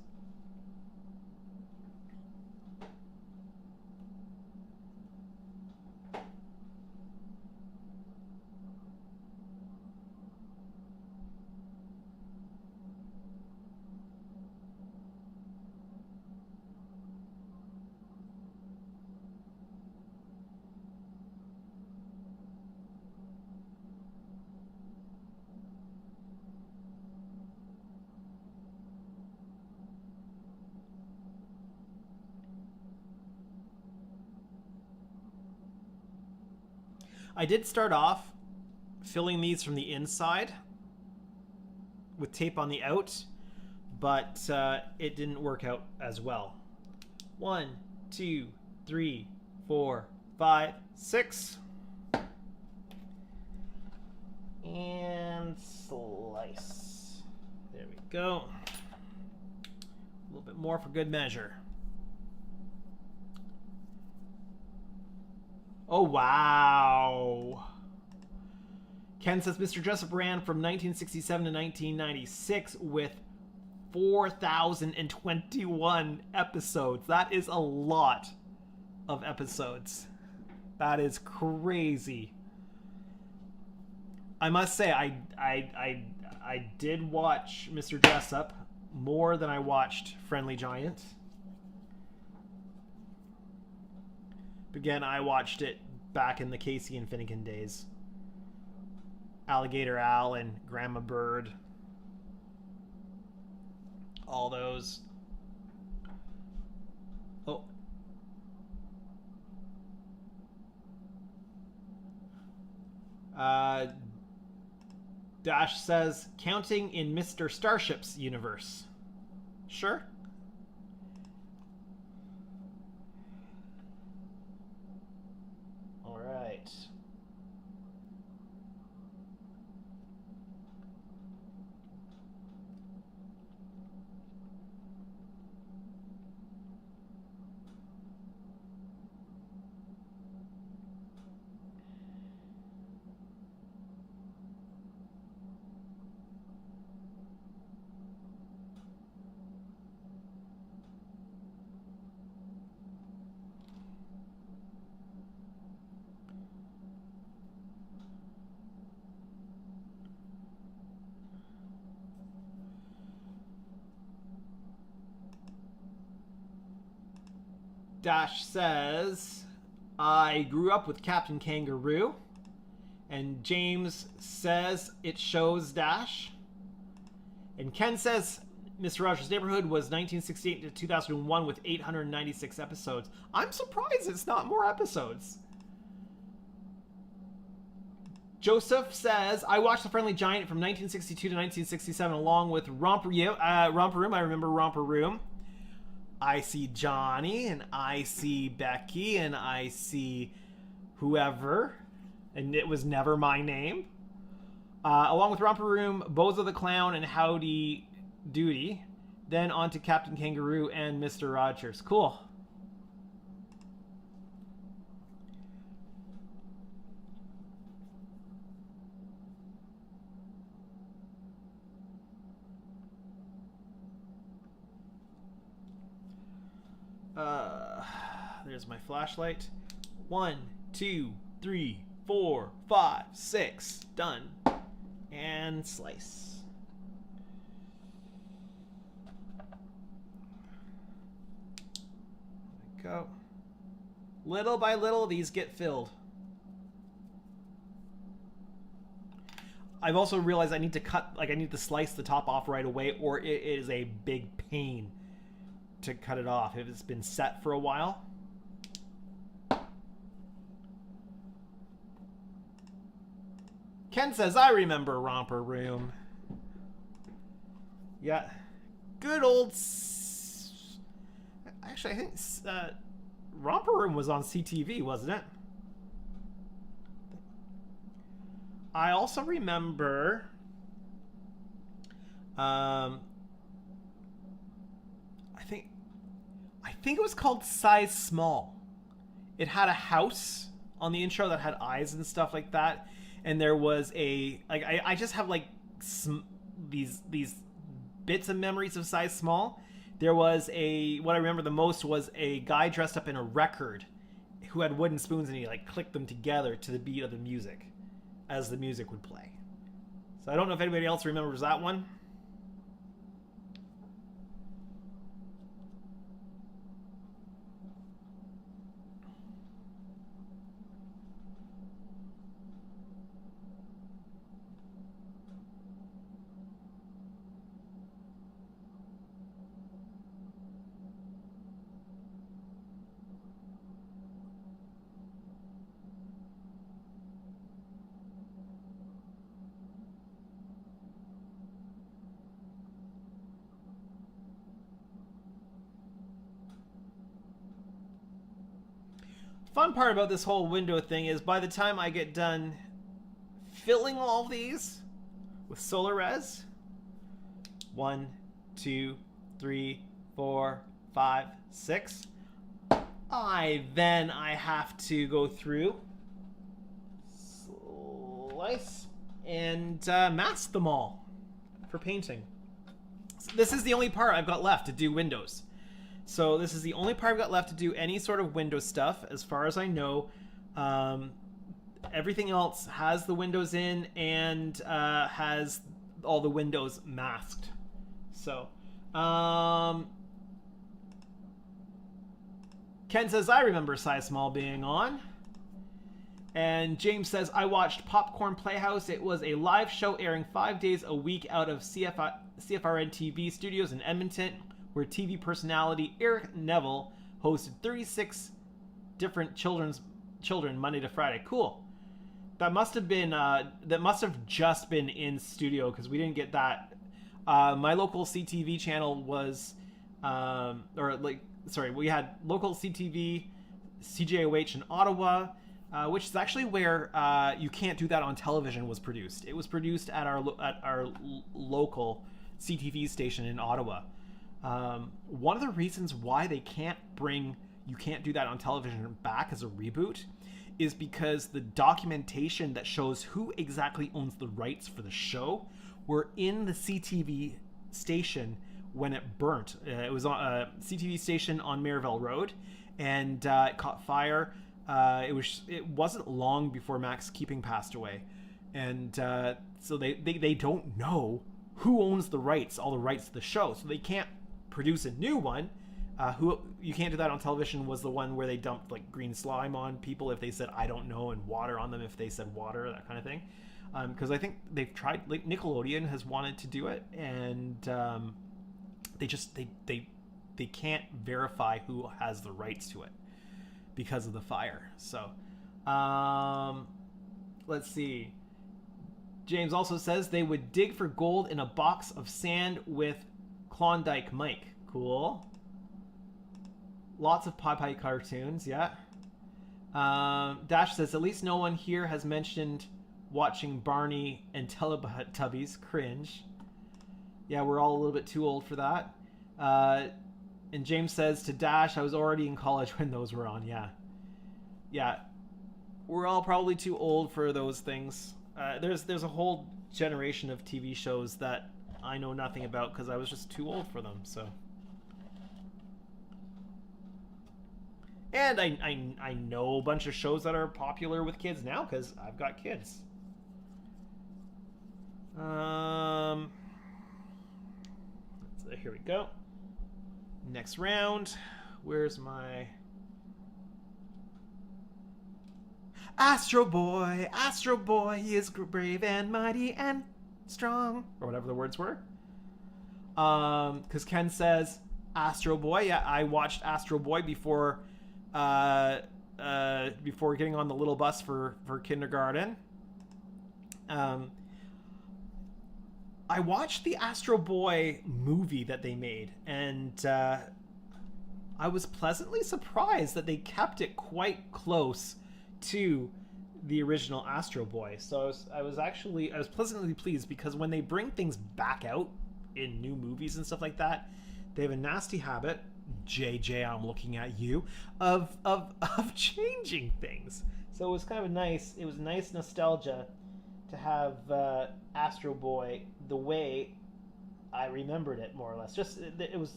I did start off filling these from the inside with tape on the out, but it didn't work out as well. 1, 2, 3, 4, 5, 6. And slice. There we go. A little bit more for good measure. Oh, wow. Ken says Mr. Jessup ran from 1967 to 1996 with 4,021 episodes. That is a lot of episodes. That is crazy. I must say, I did watch Mr. Jessup more than I watched Friendly Giant. Again, I watched it back in the Casey and Finnegan days. Alligator Al and Grandma Bird. All those. Oh. Dash says, counting in Mr. Starships universe. Sure. All right. right. Dash says, I grew up with Captain Kangaroo. And James says, it shows Dash. And Ken says, Mr. Rogers' Neighborhood was 1968 to 2001 with 896 episodes. I'm surprised it's not more episodes. Joseph says, I watched The Friendly Giant from 1962 to 1967 along with Romper Room. I remember Romper Room. I see Johnny, and I see Becky, and I see whoever, and it was never my name. Along with Romper Room, Bozo the Clown, and Howdy Doody. Then on to Captain Kangaroo and Mr. Rogers. Cool. There's my flashlight. 1, 2, 3, 4, 5, 6. Done. And slice. There we go. Little by little, these get filled. I've also realized I need to I need to slice the top off right away, or it is a big pain to cut it off if it's been set for a while. Ken says, I remember Romper Room. Yeah. Good old... Actually, I think Romper Room was on CTV, wasn't it? I also remember... I think it was called Size Small. It had a house on the intro that had eyes and stuff like that. And there was a I just have like these bits of memories of Size Small. There was what I remember the most was a guy dressed up in a record who had wooden spoons, and he like clicked them together to the beat of the music as the music would play. So I don't know if anybody else remembers that one. Fun part about this whole window thing is by the time I get done filling all these with solar res, 1, 2, 3, 4, 5, 6, I have to go through, slice, and mask them all for painting. So this is the only part I've got left to do windows. So this is the only part I've got left to do any sort of window stuff, as far as I know. Everything else has the windows in and has all the windows masked. So, Ken says, I remember Size Small being on. And James says, I watched Popcorn Playhouse. It was a live show airing 5 days a week out of CFRN TV studios in Edmonton, where TV personality Eric Neville hosted 36 different children Monday to Friday. Cool. That must have just been in studio, because we didn't get that. My local CTV channel was, we had local CTV, CJOH in Ottawa, which is actually where You Can't Do That on Television was produced. It was produced at our local CTV station in Ottawa. One of the reasons why they can't bring You Can't Do That on Television back as a reboot is because the documentation that shows who exactly owns the rights for the show were in the CTV station when it burnt. It was on a CTV station on Maryville Road, and it caught fire. It wasn't long before Max Keeping passed away, and so they don't know who owns the rights, all the rights to the show, so they can't produce a new one. Who You Can't Do That on Television was the one where they dumped like green slime on people if they said I don't know, and water on them if they said water, that kind of thing. Because I think they've tried, like Nickelodeon has wanted to do it, and they can't verify who has the rights to it because of the fire. So let's see. James also says they would dig for gold in a box of sand with Klondike Mike. Cool. Lots of Popeye cartoons, yeah. Dash says, at least no one here has mentioned watching Barney and Teletubbies. Cringe. Yeah, we're all a little bit too old for that. And James says to Dash, I was already in college when those were on. Yeah. Yeah. We're all probably too old for those things. There's a whole generation of TV shows that I know nothing about because I was just too old for them, so... And I know a bunch of shows that are popular with kids now because I've got kids. So here we go. Next round. Where's my... Astro Boy, he is brave and mighty and strong. Or whatever the words were. Because Ken says, Astro Boy. Yeah, I watched Astro Boy before getting on the little bus for kindergarten. I watched the Astro Boy movie that they made, and I was pleasantly surprised that they kept it quite close to the original Astro Boy. So I was pleasantly pleased, because when they bring things back out in new movies and stuff like that, they have a nasty habit, JJ, I'm looking at you, of changing things. So it was kind of nice nostalgia to have Astro Boy the way I remembered it, more or less. Just it was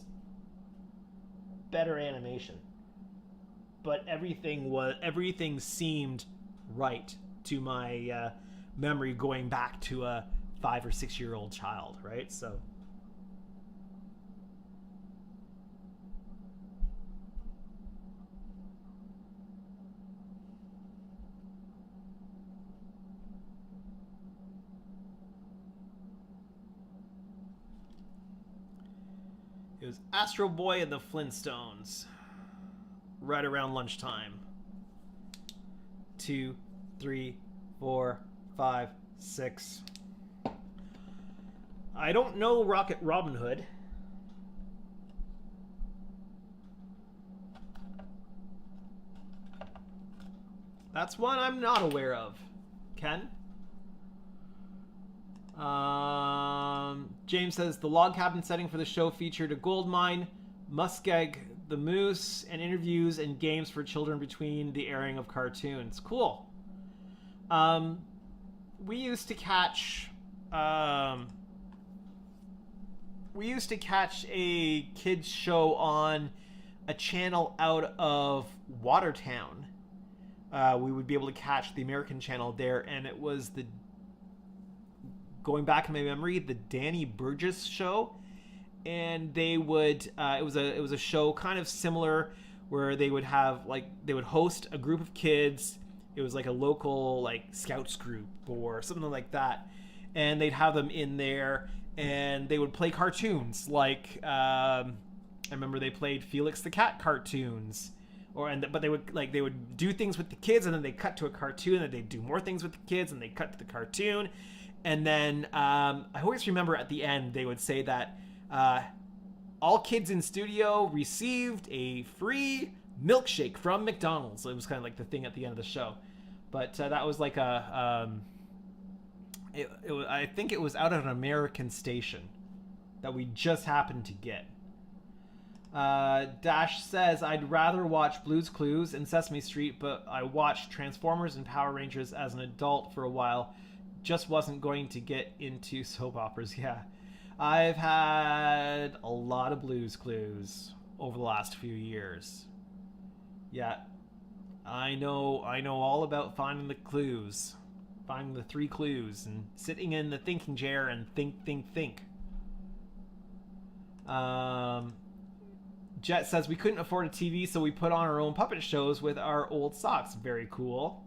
better animation, but everything seemed right to my memory going back to a 5 or 6 year old child, right? So it was Astro Boy and the Flintstones, right around lunchtime. 2, 3, 4, 5, 6. I don't know Rocket Robin Hood. That's one I'm not aware of. Ken? James says the log cabin setting for the show featured a gold mine, muskeg, the moose, and interviews and games for children between the airing of cartoons. Cool. We used to catch a kids show on a channel out of Watertown. We would be able to catch the American channel there, and it was going back in my memory, the Danny Burgess show. And they would it was a show kind of similar, where they would host a group of kids. It was like a local scouts group or something like that, and they'd have them in there, and they would play cartoons I remember they played Felix the Cat cartoons, but they would do things with the kids, and then they cut to a cartoon, and they'd do more things with the kids, and they cut to the cartoon. And then I always remember at the end they would say that all kids in studio received a free milkshake from McDonald's. It was kind of like the thing at the end of the show. But that was like a I think it was out of an American station that we just happened to get. Dash says, I'd rather watch Blue's Clues and Sesame Street, but I watched Transformers and Power Rangers as an adult for a while. Just wasn't going to get into soap operas. Yeah. I've had a lot of Blue's Clues over the last few years. Yeah. I know all about finding the clues. Finding the 3 clues and sitting in the thinking chair and think. Jet says we couldn't afford a TV, so we put on our own puppet shows with our old socks. Very cool.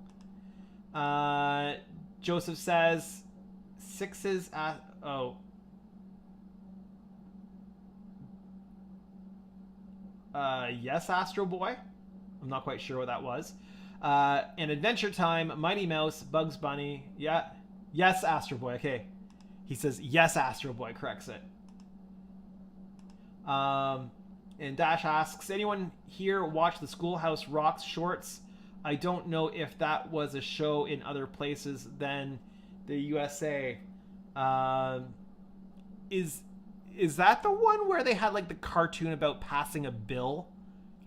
Joseph says sixes at yes, Astro Boy. I'm not quite sure what that was. And Adventure Time, Mighty Mouse, Bugs Bunny. Yeah. Yes, Astro Boy. Okay. He says yes, Astro Boy. Corrects it. And Dash asks, anyone here watch the Schoolhouse Rocks shorts? I don't know if that was a show in other places than the USA. Is that the one where they had like the cartoon about passing a bill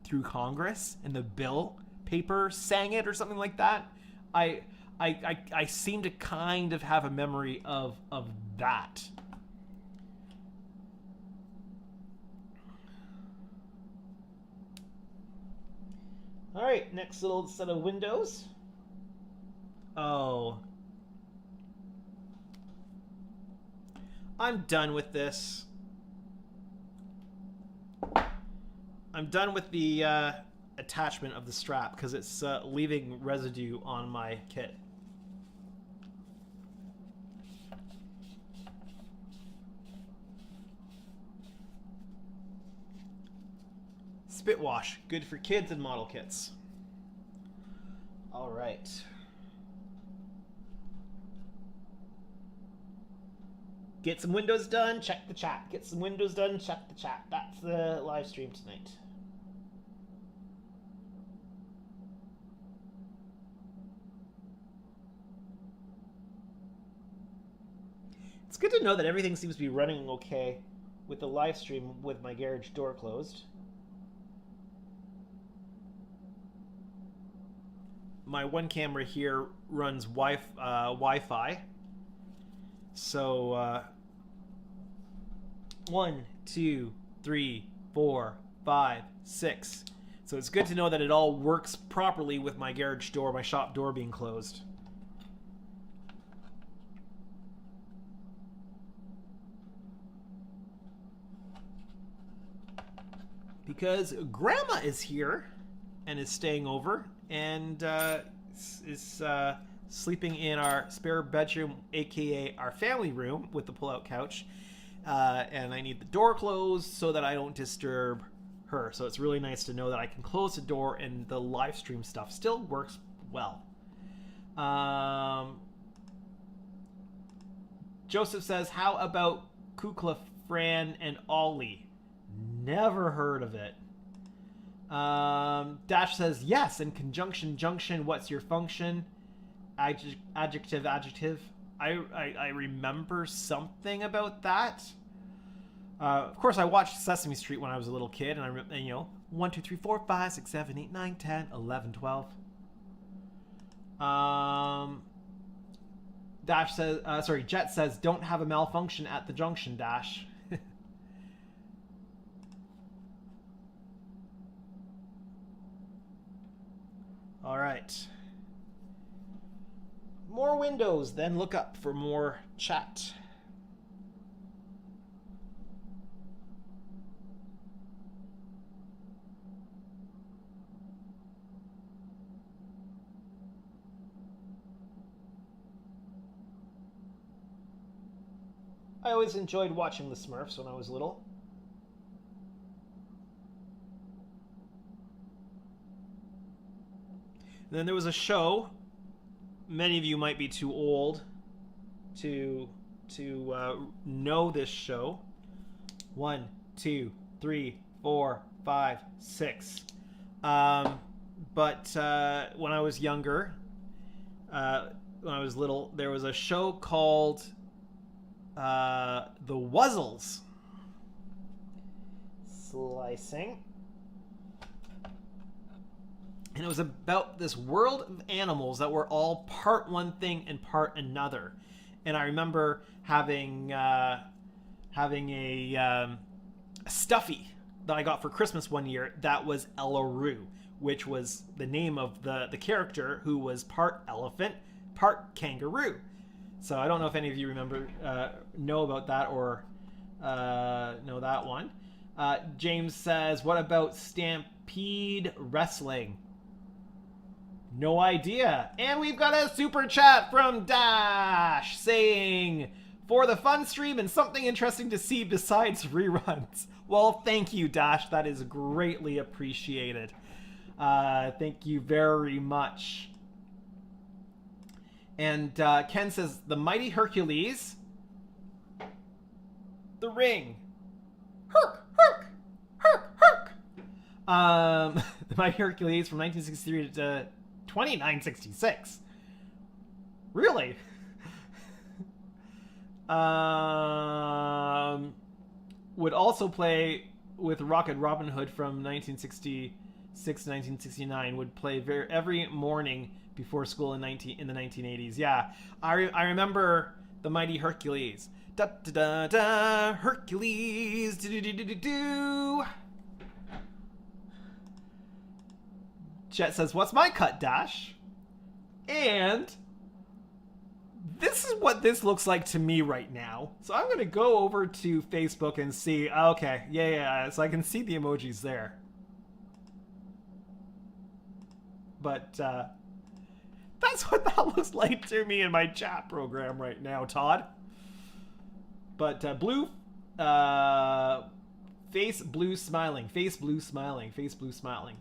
through Congress and the bill paper sang it or something like that? I seem to kind of have a memory of that. All right, next little set of windows. Oh. I'm done with this. I'm done with the attachment of the strap because it's leaving residue on my kit. Spit wash, good for kids and model kits. All right. Get some windows done, check the chat. Get some windows done, check the chat. That's the live stream tonight. It's good to know that everything seems to be running okay with the live stream with my garage door closed. My one camera here runs Wi-Fi. So 1, 2, 3, 4, 5, 6. So it's good to know that it all works properly with my garage door, my shop door being closed. Because Grandma is here and is staying over and is sleeping in our spare bedroom, aka our family room with the pull-out couch. And I need the door closed so that I don't disturb her. So it's really nice to know that I can close the door and the live stream stuff still works well. Joseph says, how about Kukla, Fran, and Ollie? Never heard of it. Dash says, yes, and conjunction, junction, what's your function? Adjective. I remember something about that. Of course, I watched Sesame Street when I was a little kid, and you know, 1, 2, 3, 4, 5, 6, 7, 8, 9, 10, 11, 12. Dash says, Jet says, don't have a malfunction at the junction, Dash. All right. More windows, then look up for more chat. I always enjoyed watching the Smurfs when I was little. And then there was a show. Many of you might be too old to know this show. 1, 2, 3, 4, 5, 6. But when I was younger, when I was little, there was a show called The Wuzzles. Slicing. And it was about this world of animals that were all part one thing and part another. And I remember having a stuffy that I got for Christmas one year that was Ellaroo, which was the name of the character who was part elephant, part kangaroo. So I don't know if any of you remember, know about that or know that one. James says, what about Stampede Wrestling? No idea. And we've got a super chat from Dash saying, for the fun stream and something interesting to see besides reruns. Well, thank you, Dash. That is greatly appreciated. Thank you very much. And Ken says, the Mighty Hercules, The Ring. Herc, herc, herc, herc. The Mighty Hercules from 1963 to 2966. Really? Would also play with Rocket Robin Hood from 1966 to 1969. Would play every morning before school in the 1980s. Yeah, I remember the Mighty Hercules. Da da da da, Hercules. Do do do do do. Chet says, "What's my cut, Dash?" And this is what this looks like to me right now. So I'm going to go over to Facebook and see. Okay, yeah. So I can see the emojis there. But that's what that looks like to me in my chat program right now, Todd. But blue, face blue smiling, face blue smiling, face blue smiling.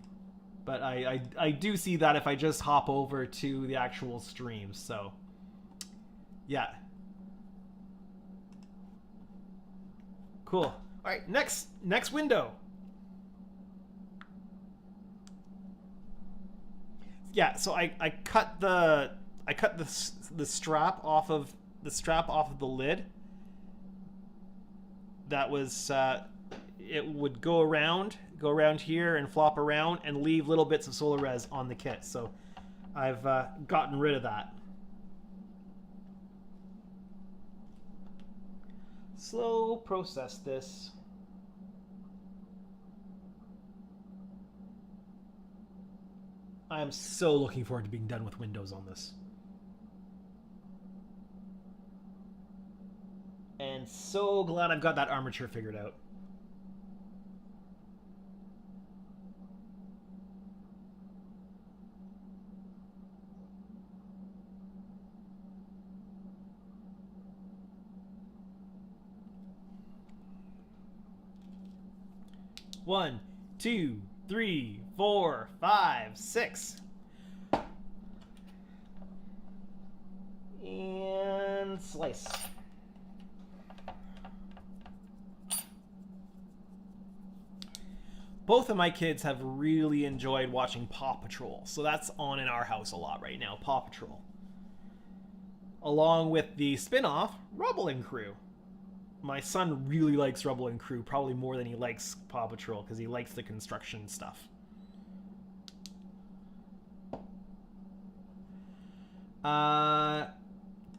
But I do see that if I just hop over to the actual stream, so yeah. Cool. All right, next window. Yeah, so I cut the strap off of the lid. That was it would go around here and flop around and leave little bits of solar res on the kit. So I've gotten rid of that. Slow process this. I am so looking forward to being done with Windows on this. And so glad I've got that armature figured out. One, two, 3, 4, 5, 6. And slice. Both of my kids have really enjoyed watching Paw Patrol, so that's on in our house a lot right now, Paw Patrol. Along with the spin-off, Rubble and Crew. My son really likes Rubble and Crew, probably more than he likes Paw Patrol, because he likes the construction stuff.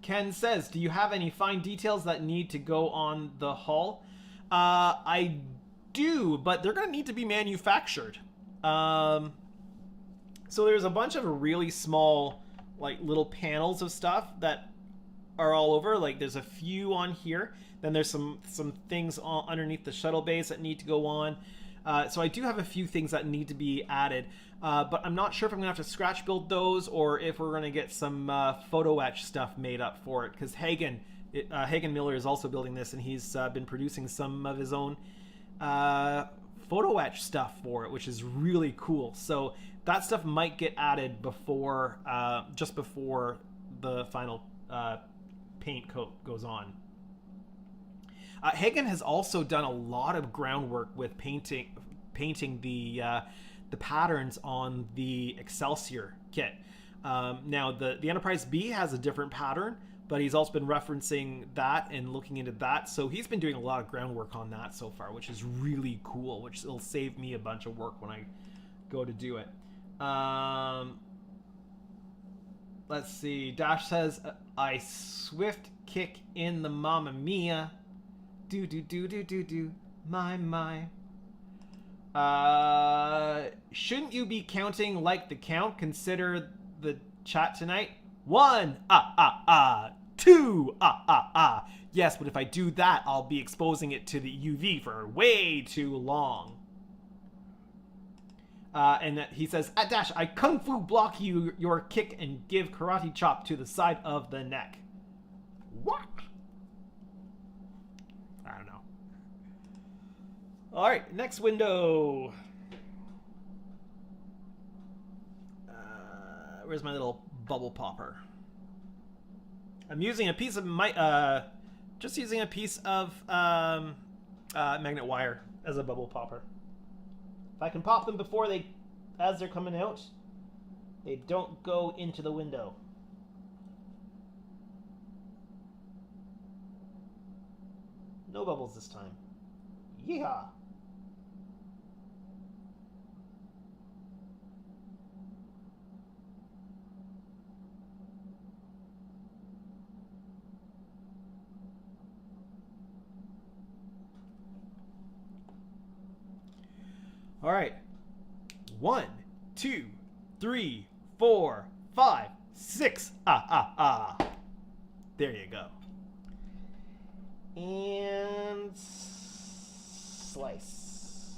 Ken says, do you have any fine details that need to go on the hull? I do, but they're going to need to be manufactured. So there's a bunch of really small, like, little panels of stuff that are all over. Like, there's a few on here. Then there's some things underneath the shuttle base that need to go on. So I do have a few things that need to be added. But I'm not sure if I'm going to have to scratch build those or if we're going to get some photo etch stuff made up for it. Because Hagen Miller is also building this, and he's been producing some of his own photo etch stuff for it, which is really cool. So that stuff might get added before, just before the final paint coat goes on. Hagen has also done a lot of groundwork with painting the patterns on the Excelsior kit. Now, the Enterprise B has a different pattern, but he's also been referencing that and looking into that. So he's been doing a lot of groundwork on that so far, which is really cool, which will save me a bunch of work when I go to do it. Let's see. Dash says, I swift kick in the Mamma Mia. Do, do, do, do, do, do. My. Shouldn't you be counting like the count? Consider the chat tonight. 1, 2, Yes, but if I do that, I'll be exposing it to the UV for way too long. And he says, at Dash, I kung fu block you your kick and give karate chop to the side of the neck. What? I don't know. All right, next window. Where's my little bubble popper? I'm using a piece of my, just using a piece of magnet wire as a bubble popper. If I can pop them before as they're coming out, they don't go into the window. No bubbles this time. Yeehaw! All right. 1, 2, 3, 4, 5, 6. There you go. And slice.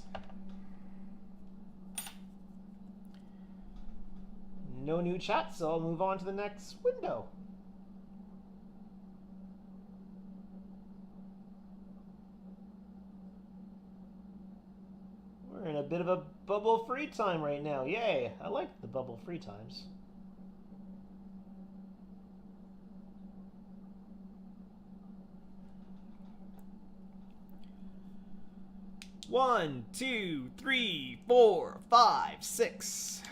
No new chat, so I'll move on to the next window. We're in a bit of a bubble-free time right now. Yay! I like the bubble-free times. One, 2, 3, 4, 5, 6.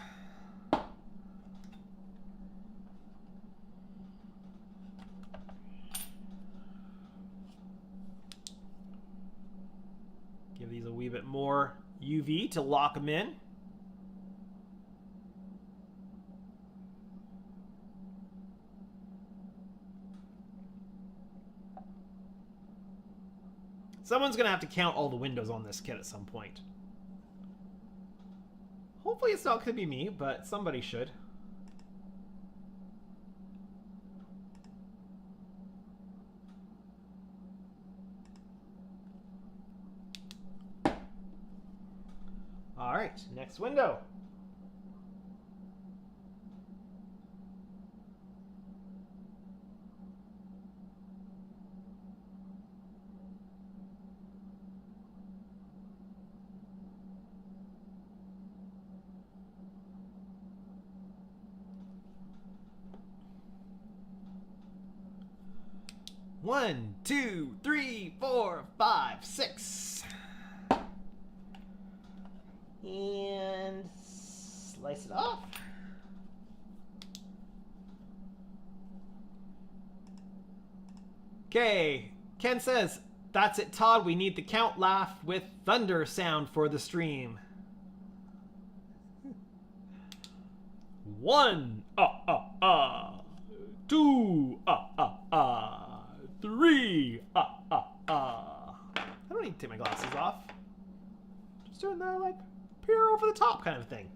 Give these a wee bit more UV to lock them in. Someone's going to have to count all the windows on this kit at some point. Hopefully it's not going to be me, but somebody should. All right, next window. One, 2, 3, 4, 5, 6. And slice it off. Okay, Ken says, that's it, Todd. We need the count laugh with thunder sound for the stream. 1, 2, 3, I don't need to take my glasses off. Just doing that, like, peer over the top kind of thing.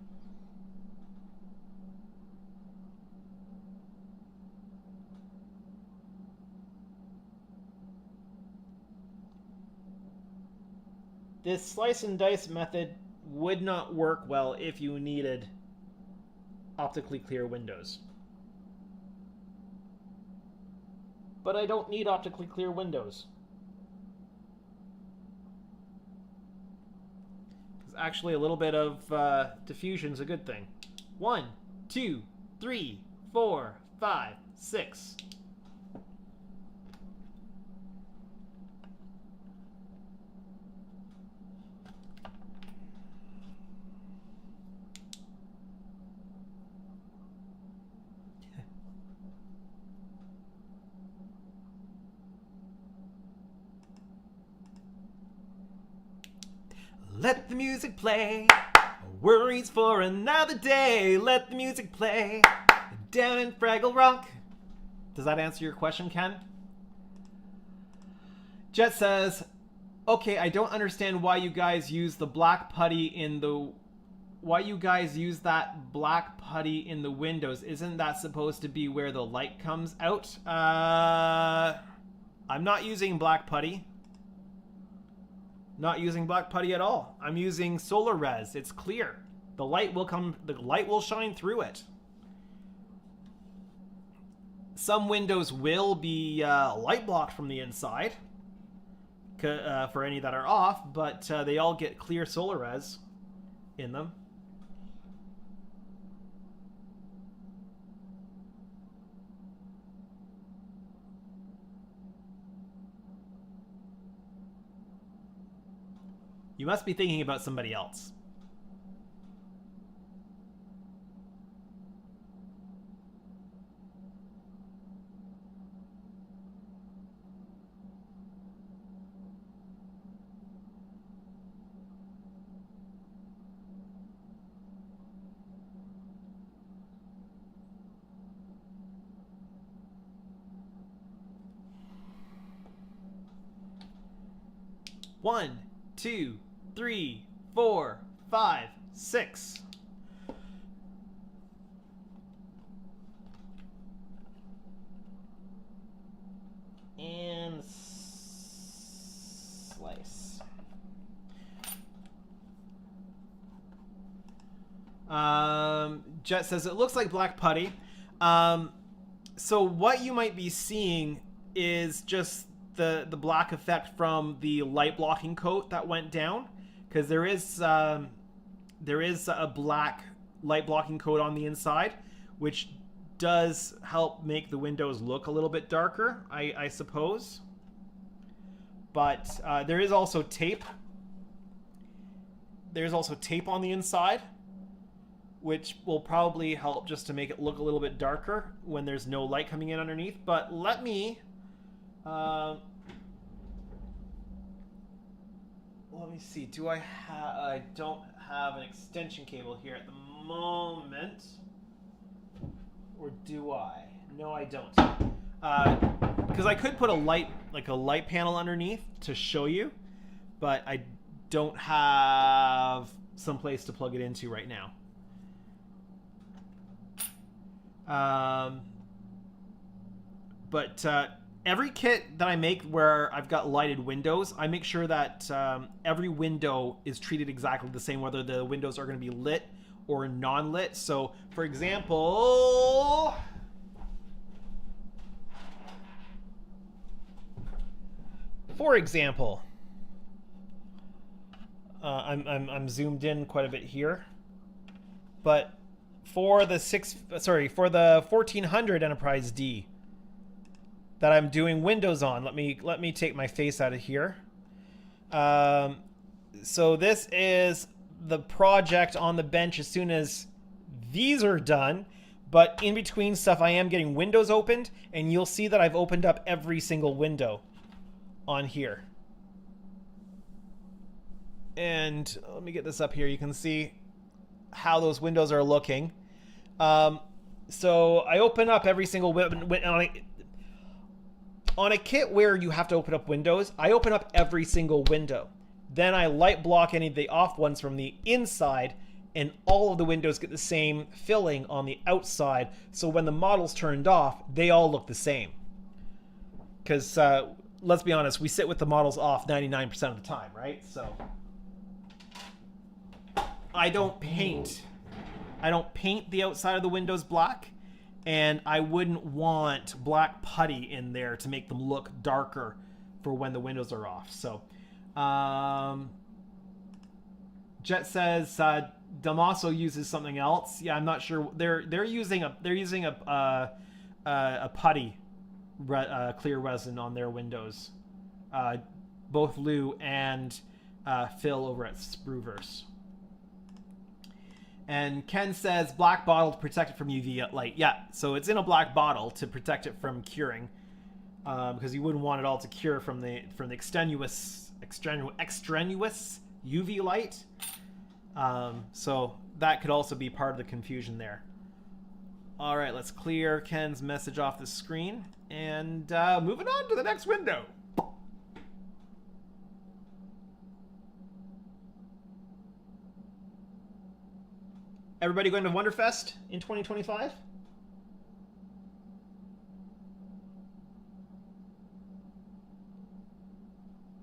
This slice and dice method would not work well if you needed optically clear windows. But I don't need optically clear windows. Because actually a little bit of diffusion is a good thing. 1, 2, 3, 4, 5, 6. Let the music play. Worries for another day. Let the music play. Down in Fraggle Rock. Does that answer your question, Ken? Jet says, okay, I don't understand why you guys use the black putty in the... Why you guys use that black putty in the windows? Isn't that supposed to be where the light comes out? I'm not using black putty. Not using black putty at all. I'm using solar res. It's clear. The light will shine through it. Some windows will be light blocked from the inside for any that are off, but they all get clear solar res in them. You must be thinking about somebody else. One, two, 3, 4, 5, 6. And slice. Jet says it looks like black putty. So what you might be seeing is just the black effect from the light blocking coat that went down. Because there is a black light blocking coat on the inside, which does help make the windows look a little bit darker, I suppose. But there is also tape. There's also tape on the inside, which will probably help just to make it look a little bit darker when there's no light coming in underneath. But let me... let me see. Do I have... I don't have an extension cable here at the moment. Or do I? No, I don't. Because I could put a light panel underneath to show you, but I don't have some place to plug it into right now. But every kit that I make where I've got lighted windows, I make sure that every window is treated exactly the same, whether the windows are going to be lit or non-lit. So, for example... I'm zoomed in quite a bit here, but for the 1400 Enterprise D that I'm doing windows on, let me take my face out of here. So this is the project on the bench as soon as these are done, but in between stuff I am getting windows opened, and you'll see that I've opened up every single window on here. And let me get this up here. You can see how those windows are looking. So I open up every single window. On a kit where you have to open up windows, I open up every single window. Then I light block any of the off ones from the inside, and all of the windows get the same filling on the outside. So when the model's turned off, they all look the same. Because let's be honest, we sit with the models off 99% of the time, right? So I don't paint the outside of the windows black, and I wouldn't want black putty in there to make them look darker for when the windows are off. So Jet says Damaso uses something else. Yeah, I'm not sure. They're using a putty clear resin on their windows. Both Lou and Phil over at Spruverse. And Ken says black bottle to protect it from UV light. Yeah, so it's in a black bottle to protect it from curing, because you wouldn't want it all to cure from the extraneous UV light. So that could also be part of the confusion there. All right, let's clear Ken's message off the screen and moving on to the next window. Everybody going to Wonderfest in 2025?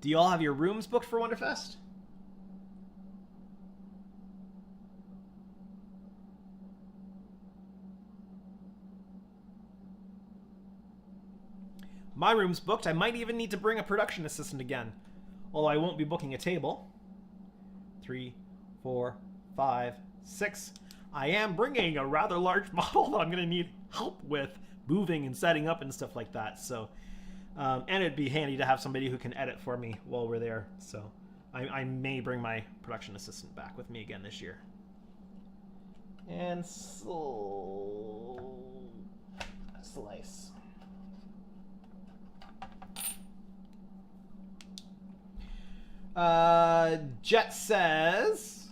Do you all have your rooms booked for Wonderfest? My room's booked. I might even need to bring a production assistant again. Although I won't be booking a table. 3, 4, 5, 6. I am bringing a rather large model that I'm going to need help with moving and setting up and stuff like that. So, and it'd be handy to have somebody who can edit for me while we're there. So I may bring my production assistant back with me again this year. And slice. Jet says,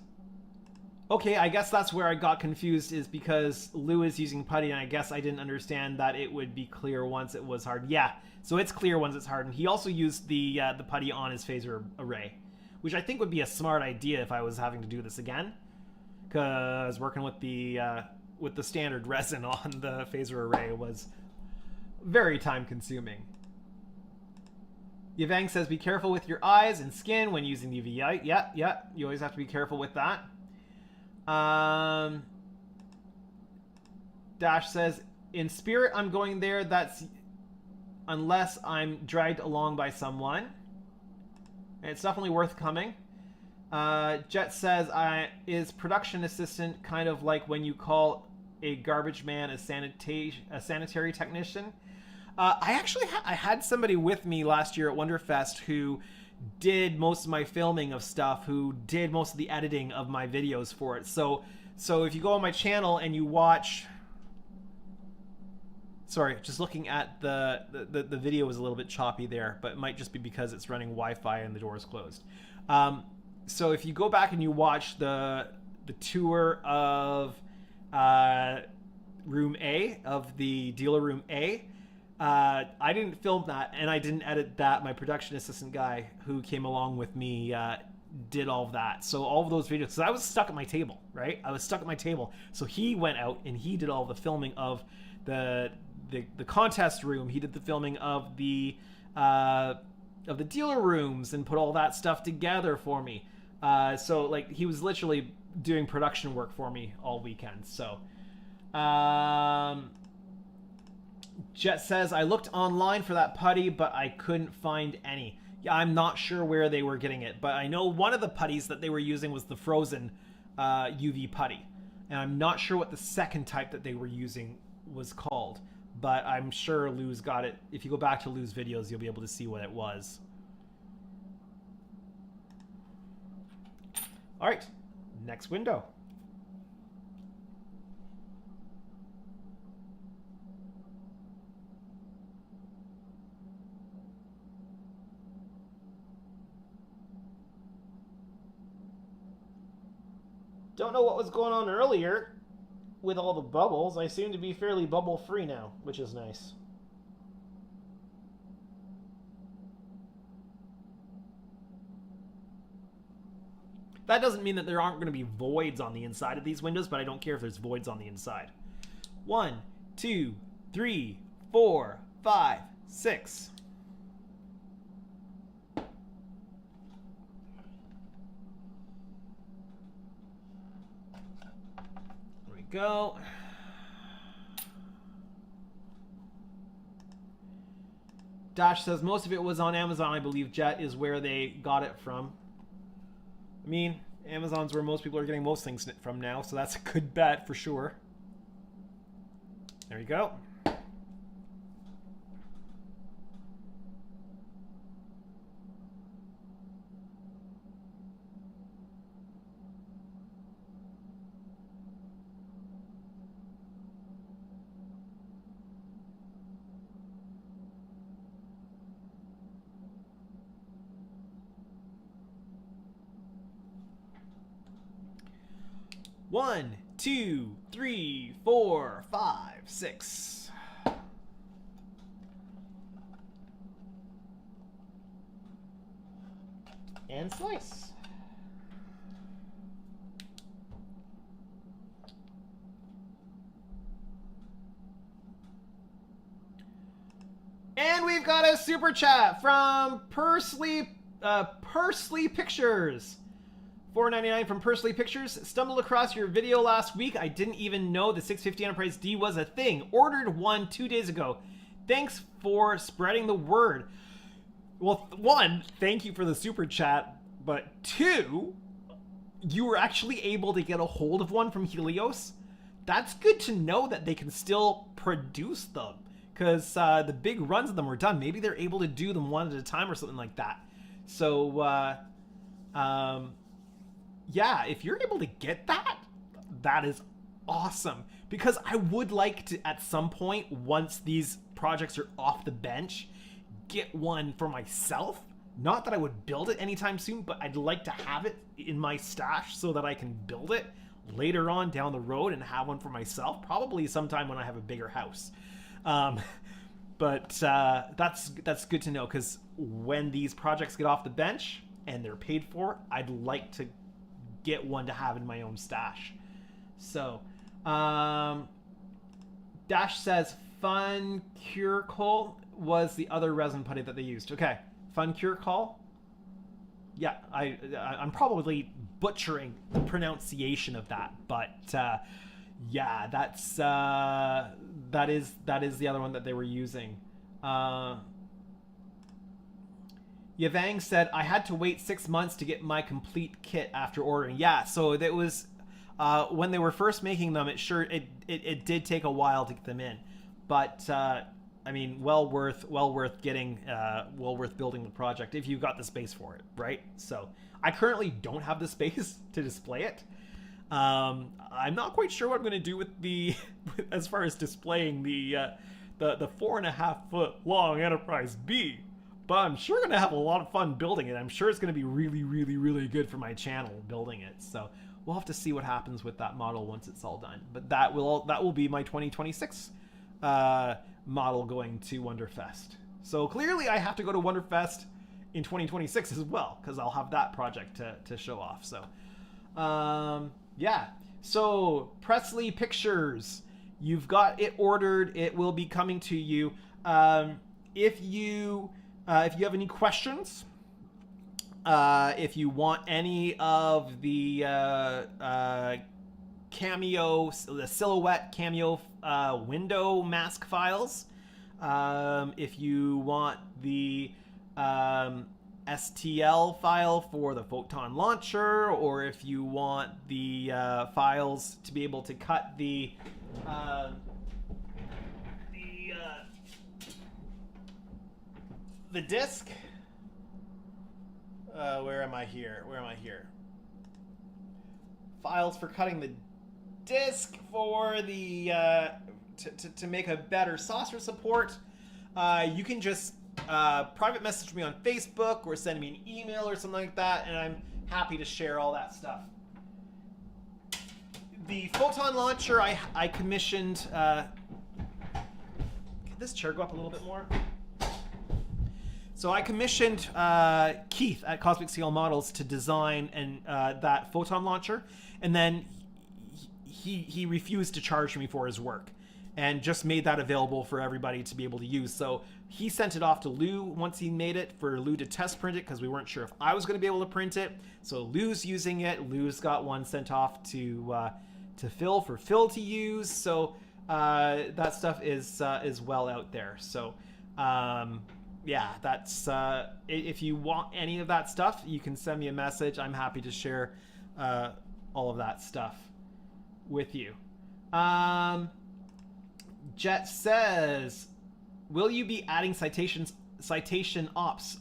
okay, I guess that's where I got confused, is because Lou is using putty, and I guess I didn't understand that it would be clear once it was hardened. Yeah, so it's clear once it's hardened. He also used the putty on his phaser array, which I think would be a smart idea if I was having to do this again, because working with the standard resin on the phaser array was very time consuming. Yvang says, be careful with your eyes and skin when using UV light. Yeah, you always have to be careful with that. Dash says, in spirit, I'm going there. That's unless I'm dragged along by someone. It's definitely worth coming. Jet says, is production assistant kind of like when you call a garbage man a sanitary technician? I had somebody with me last year at Wonderfest who did most of my filming of stuff, who did most of the editing of my videos for it. So if you go on my channel and you watch, sorry, just looking at the video was a little bit choppy there, but it might just be because it's running Wi-Fi and the door is closed. So if you go back and you watch the tour of room A, of the dealer room A, I didn't film that, and I didn't edit that. My production assistant guy who came along with me did all of that. So all of those videos, because I was stuck at my table, right? I was stuck at my table. So he went out and he did all the filming of the contest room. He did the filming of the dealer rooms and put all that stuff together for me. So like he was literally doing production work for me all weekend. So Jet says, I looked online for that putty, but I couldn't find any. Yeah, I'm not sure where they were getting it, but I know one of the putties that they were using was the frozen UV putty. And I'm not sure what the second type that they were using was called, but I'm sure Lou's got it. If you go back to Lou's videos, you'll be able to see what it was. All right, next window. Don't know what was going on earlier with all the bubbles. I seem to be fairly bubble free now, which is nice. That doesn't mean that there aren't going to be voids on the inside of these windows, but I don't care if there's voids on the inside. 1, 2, 3, 4, 5, 6. Go. Dash says most of it was on Amazon. I believe Jet is where they got it from. I mean, Amazon's where most people are getting most things from now, so that's a good bet for sure. There you go. 1, 2, 3, 4, 5, 6. And slice. And we've got a super chat from Pursley Pictures. $4.99 from Pursley Pictures. Stumbled across your video last week. I didn't even know the 650 Enterprise D was a thing. Ordered one 2 days ago. Thanks for spreading the word. Well, one, thank you for the super chat. But two, you were actually able to get a hold of one from Helios. That's good to know that they can still produce them. Because the big runs of them were done. Maybe they're able to do them one at a time or something like that. So, yeah, if you're able to get that, that is awesome. Because I would like to, at some point, once these projects are off the bench, get one for myself. Not that I would build it anytime soon, but I'd like to have it in my stash so that I can build it later on down the road and have one for myself. Probably sometime when I have a bigger house. But that's good to know, because when these projects get off the bench and they're paid for, I'd like to get one to have in my own stash. So, Dash says Fun Cure Coal was the other resin putty that they used. Okay, Fun Cure Coal. Yeah, I'm probably butchering the pronunciation of that, but yeah, that's that is the other one that they were using. Yavang said, I had to wait 6 months to get my complete kit after ordering. Yeah, so it was when they were first making them, it did take a while to get them in, but I mean, well worth building the project if you got the space for it, right? So I currently don't have the space to display it. I'm not quite sure what I'm going to do with the as far as displaying the 4.5 foot long Enterprise B. But I'm sure going to have a lot of fun building it. I'm sure it's going to be really, really, really good for my channel building it. So we'll have to see what happens with that model once it's all done. But that will be my 2026 model going to Wonderfest. So clearly I have to go to Wonderfest in 2026 as well, because I'll have that project to show off. So yeah. So Presley Pictures, you've got it ordered. It will be coming to you. If you have any questions, if you want any of the cameo, the silhouette cameo window mask files, if you want the STL file for the photon launcher, or if you want the files to be able to cut the disc. Where am I here? Files for cutting the disc for the to make a better saucer support. You can just private message me on Facebook or send me an email or something like that, and I'm happy to share all that stuff. The photon launcher I commissioned. Can this chair go up a little bit more? So I commissioned Keith at Cosmic Scale Models to design that photon launcher, and then he refused to charge me for his work, and just made that available for everybody to be able to use. So he sent it off to Lou once he made it, for Lou to test print it, because we weren't sure if I was going to be able to print it. So Lou's using it. Lou's got one sent off to Phil for Phil to use. So that stuff is well out there. So yeah, that's if you want any of that stuff, you can send me a message. I'm happy to share all of that stuff with you. Jet says, will you be adding citation ops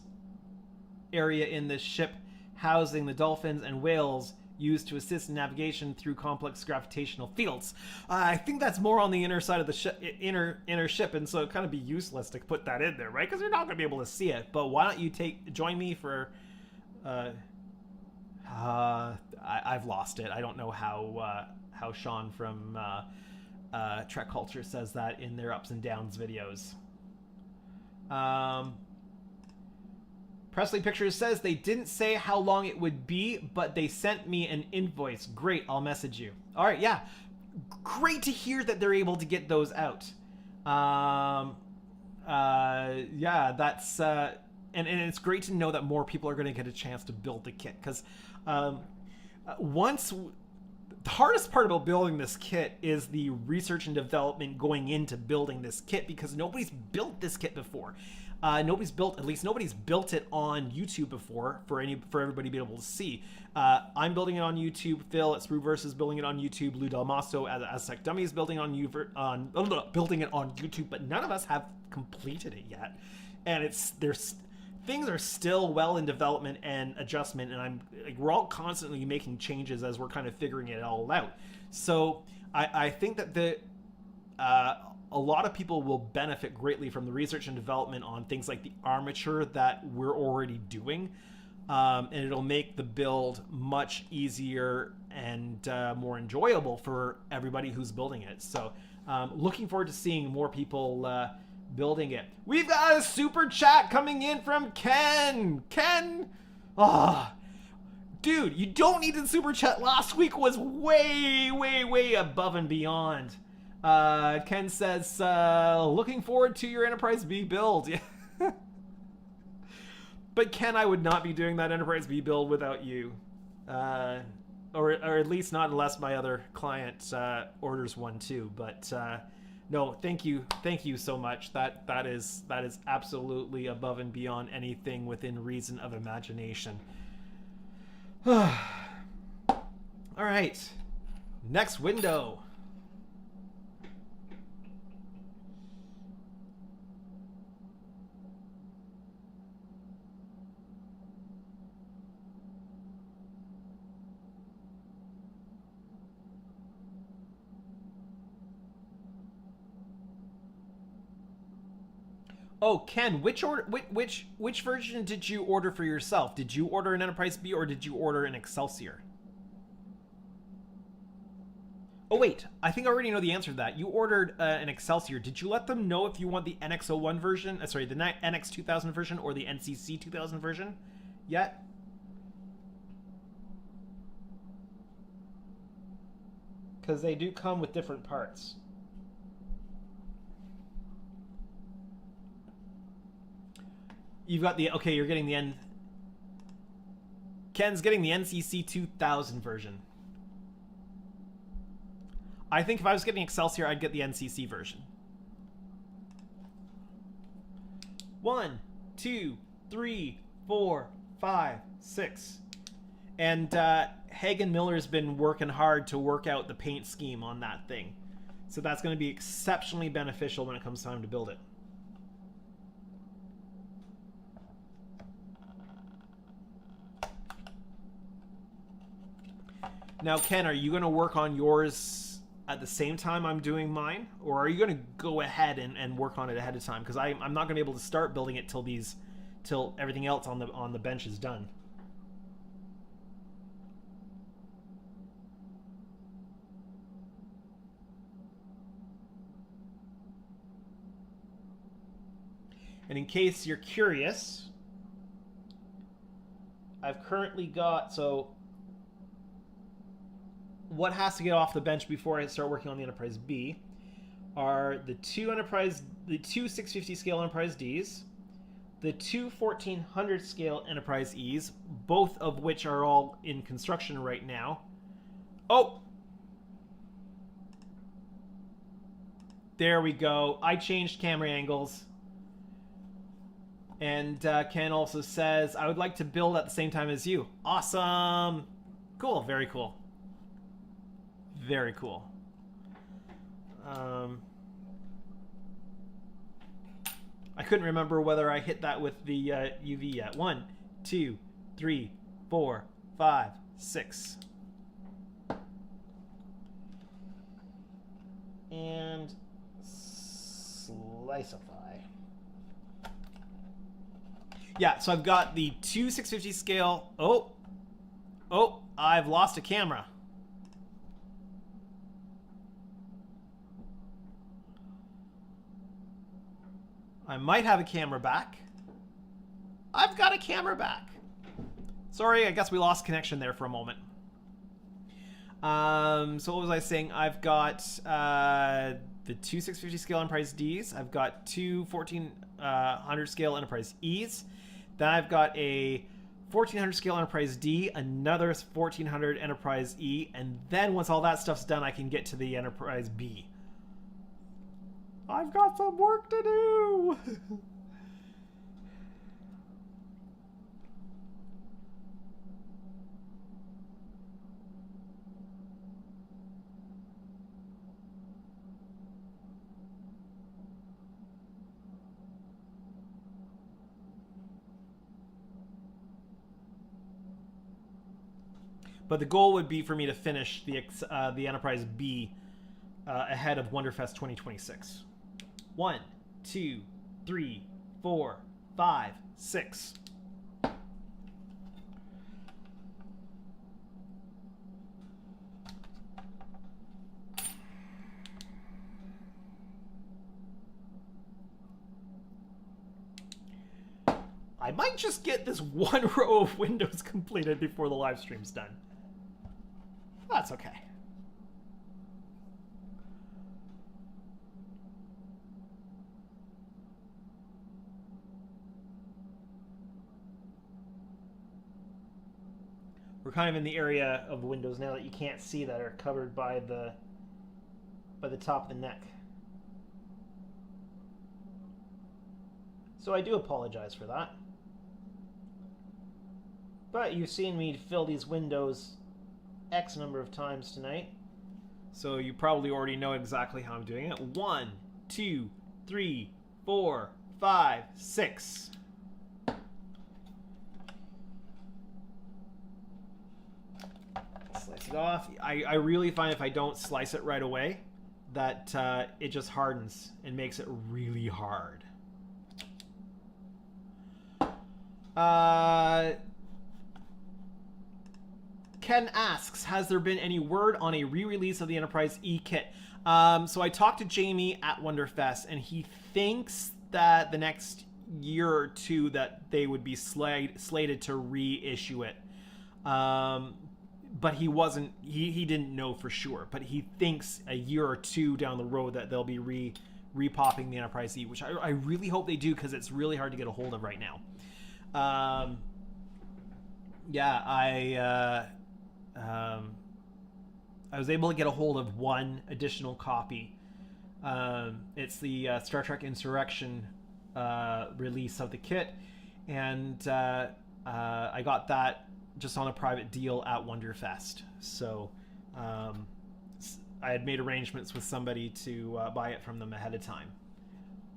area in the ship housing the dolphins and whales used to assist in navigation through complex gravitational fields? I think that's more on the inner side of the inner ship, and so it'd kind of be useless to put that in there, right? Because you're not going to be able to see it. But why don't you join me for I've lost it. I don't know how how Sean from Trek Culture says that in their Ups and Downs videos. Presley Pictures says they didn't say how long it would be, but they sent me an invoice. Great, I'll message you. All right, yeah. Great to hear that they're able to get those out. Yeah, that's... and it's great to know that more people are going to get a chance to build the kit. Because the hardest part about building this kit is the research and development going into building this kit, because nobody's built this kit before. Nobody's built it on YouTube before for everybody to be able to see. I'm building it on YouTube. Phil at Sprueverse is building it on YouTube. Lou Del Masto at Aztec Dummy is building it on YouTube, but none of us have completed it yet. And things are still well in development and adjustment, and we're all constantly making changes as we're kind of figuring it all out. So I think that a lot of people will benefit greatly from the research and development on things like the armature that we're already doing, and it'll make the build much easier and more enjoyable for everybody who's building it. So looking forward to seeing more people building it. We've got a super chat coming in from Ken. Dude, you don't need the super chat. Last week was way above and beyond. Ken says, looking forward to your Enterprise B build. But Ken, I would not be doing that Enterprise B build without you. Or at least not unless my other client orders one too. But no, thank you so much. That is absolutely above and beyond anything within reason of imagination. All right, next window. Oh, Ken, which version did you order for yourself? Did you order an Enterprise B or did you order an Excelsior? Oh wait, I think I already know the answer to that. You ordered an Excelsior. Did you let them know if you want the NX01 version? The NX2000 version or the NCC 2000 version yet? Because they do come with different parts. You've got you're getting the Ken's getting the NCC 2000 version. I think if I was getting Excelsior, I'd get the NCC version. 1, 2, 3, 4, 5, 6. And Hagen Miller's been working hard to work out the paint scheme on that thing. So that's going to be exceptionally beneficial when it comes time to build it. Now, Ken, are you going to work on yours at the same time I'm doing mine? Or are you going to go ahead and work on it ahead of time? Because I'm not going to be able to start building it till everything else on the bench is done. And in case you're curious, I've currently got... what has to get off the bench before I start working on the Enterprise B are the two 650 scale Enterprise Ds, the two 1400 scale Enterprise Es, both of which are all in construction right now. Oh! There we go. I changed camera angles. And Ken also says, I would like to build at the same time as you. Awesome! Cool, very cool. Very cool. I couldn't remember whether I hit that with the UV yet. 1, 2, 3, 4, 5, 6. And sliceify. Yeah, so I've got the two 650 scale. Oh, I've lost a camera. I might have a camera back. I've got a camera back. Sorry, I guess we lost connection there for a moment. So what was I saying? I've got the two 650 scale Enterprise Ds. I've got two 1400 scale Enterprise Es. Then I've got a 1400 scale Enterprise D, another 1400 Enterprise E, and then once all that stuff's done, I can get to the Enterprise B. I've got some work to do! But the goal would be for me to finish the Enterprise B ahead of Wonderfest 2026. 1, 2, 3, 4, 5, 6. I might just get this one row of windows completed before the live stream's done. That's okay. We're kind of in the area of the windows now that you can't see that are covered by the top of the neck. So I do apologize for that. But you've seen me fill these windows X number of times tonight. So you probably already know exactly how I'm doing it. 1, 2, 3, 4, 5, 6. Slice it off. I really find if I don't slice it right away, that it just hardens and makes it really hard. Ken asks, has there been any word on a re-release of the Enterprise E kit? So I talked to Jamie at Wonderfest, and he thinks that the next year or two that they would be slated to reissue it. But he wasn't, he didn't know for sure, but he thinks a year or two down the road that they'll be re-popping the Enterprise E, which I really hope they do, because it's really hard to get a hold of right now. Yeah, I was able to get a hold of one additional copy. It's the Star Trek Insurrection release of the kit, and I got that just on a private deal at Wonderfest. So I had made arrangements with somebody to buy it from them ahead of time,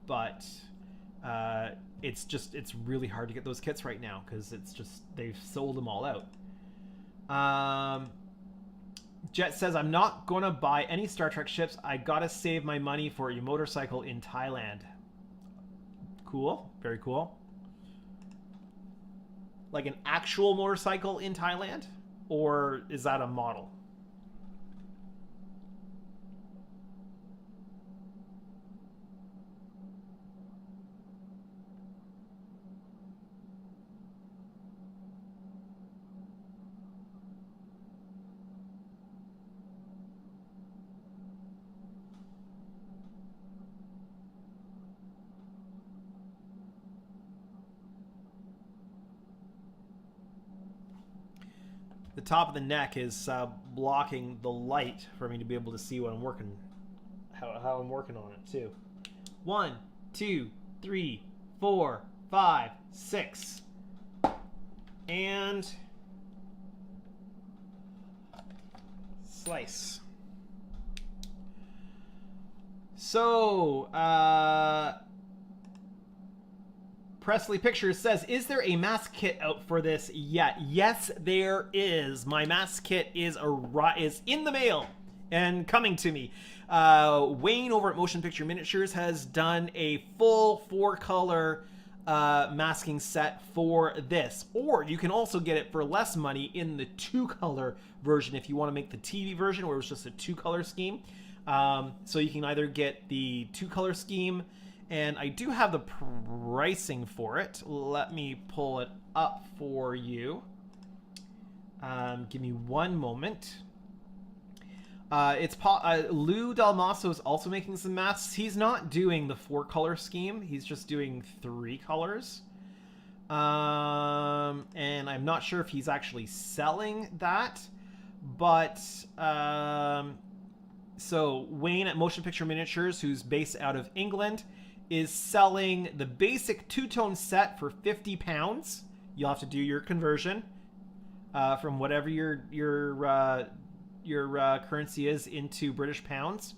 but it's really hard to get those kits right now because they've sold them all out. Jet says, I'm not gonna buy any Star Trek ships. I gotta save my money for a motorcycle in Thailand. Cool, very cool. Like an actual motorcycle in Thailand, or is that a model? The top of the neck is blocking the light for me to be able to see what I'm working, how I'm working on it too. 1, 2, 3, 4, 5, 6, and slice. So, Presley Pictures says, is there a mask kit out for this yet? Yes, there is. My mask kit is in the mail and coming to me. Wayne over at Motion Picture Miniatures has done a full 4-color masking set for this. Or you can also get it for less money in the 2-color version if you want to make the TV version where it's just a 2-color scheme. So you can either get the 2-color scheme And I do have the pricing for it. Let me pull it up for you. Give me one moment. Lou Dalmaso is also making some masks. He's not doing the 4-color scheme. He's just doing 3 colors. And I'm not sure if he's actually selling that. But, so Wayne at Motion Picture Miniatures, who's based out of England, is selling the basic 2-tone set for £50. You'll have to do your conversion from whatever your currency is into British pounds,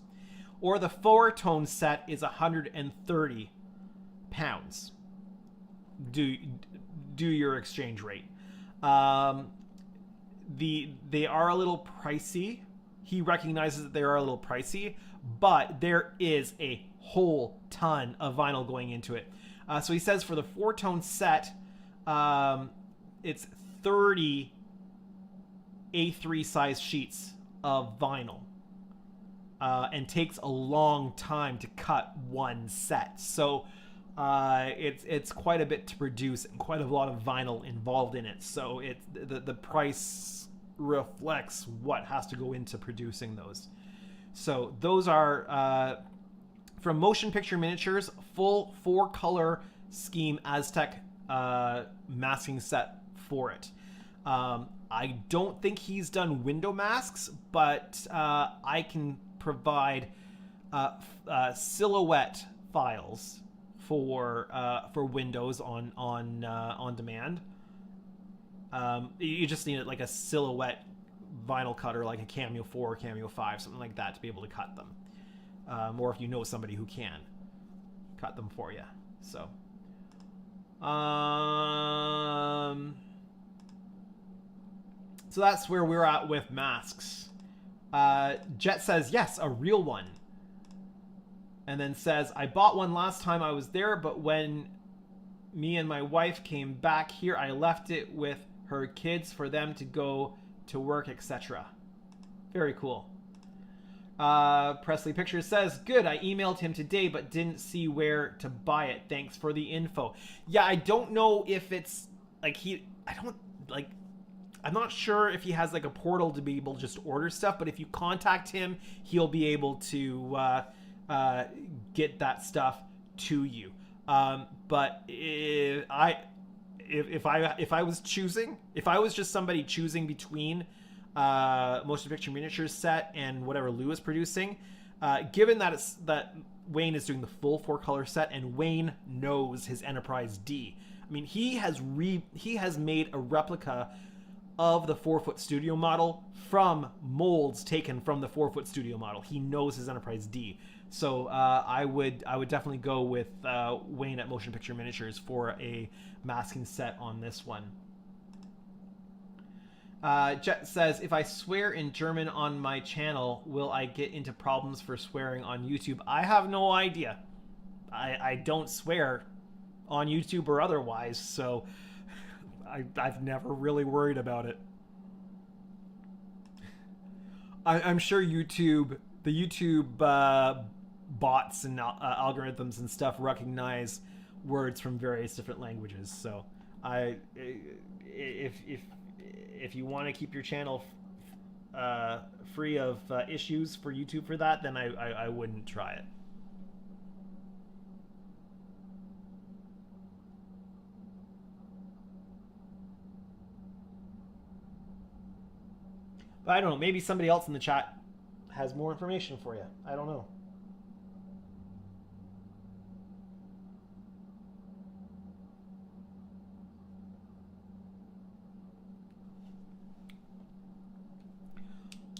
or the 4-tone set is £130. Do your exchange rate. They are a little pricey. He recognizes that they are a little pricey, but there is a whole ton of vinyl going into it. So he says for the 4-tone set, it's 30 A3 size sheets of vinyl, and takes a long time to cut one set. So it's quite a bit to produce and quite a lot of vinyl involved in it. So the price reflects what has to go into producing those. So those are from Motion Picture Miniatures, full 4-color scheme Aztec masking set for it. I don't think he's done window masks, but I can provide silhouette files for windows on demand. You just need like a silhouette vinyl cutter, like a Cameo 4 or Cameo 5, something like that, to be able to cut them. Or if you know somebody who can cut them for you. So, so that's where we're at with masks. Jet says, yes, a real one. And then says, I bought one last time I was there, but when me and my wife came back here, I left it with her kids for them to go to work, etc. Very cool. Presley Pictures says, good, I emailed him today, but didn't see where to buy it. Thanks for the info. Yeah, I don't know if it's, like, I'm not sure if he has, like, a portal to be able to just order stuff, but if you contact him, he'll be able to get that stuff to you. But if I was just somebody choosing between Motion Picture Miniatures set and whatever Lou is producing, given that Wayne is doing the full 4-color set and Wayne knows his Enterprise D. I mean, he has made a replica of the 4-foot studio model from molds taken from the 4-foot studio model. He knows his Enterprise D. So I would definitely go with Wayne at Motion Picture Miniatures for a masking set on this one. Jet says, if I swear in German on my channel, will I get into problems for swearing on YouTube? I have no idea. I don't swear on YouTube or otherwise, so I've never really worried about it. I'm sure the YouTube bots and algorithms and stuff recognize words from various different languages. So if you want to keep your channel free of issues for YouTube for that, then I wouldn't try it. But I don't know, maybe somebody else in the chat has more information for you. I don't know.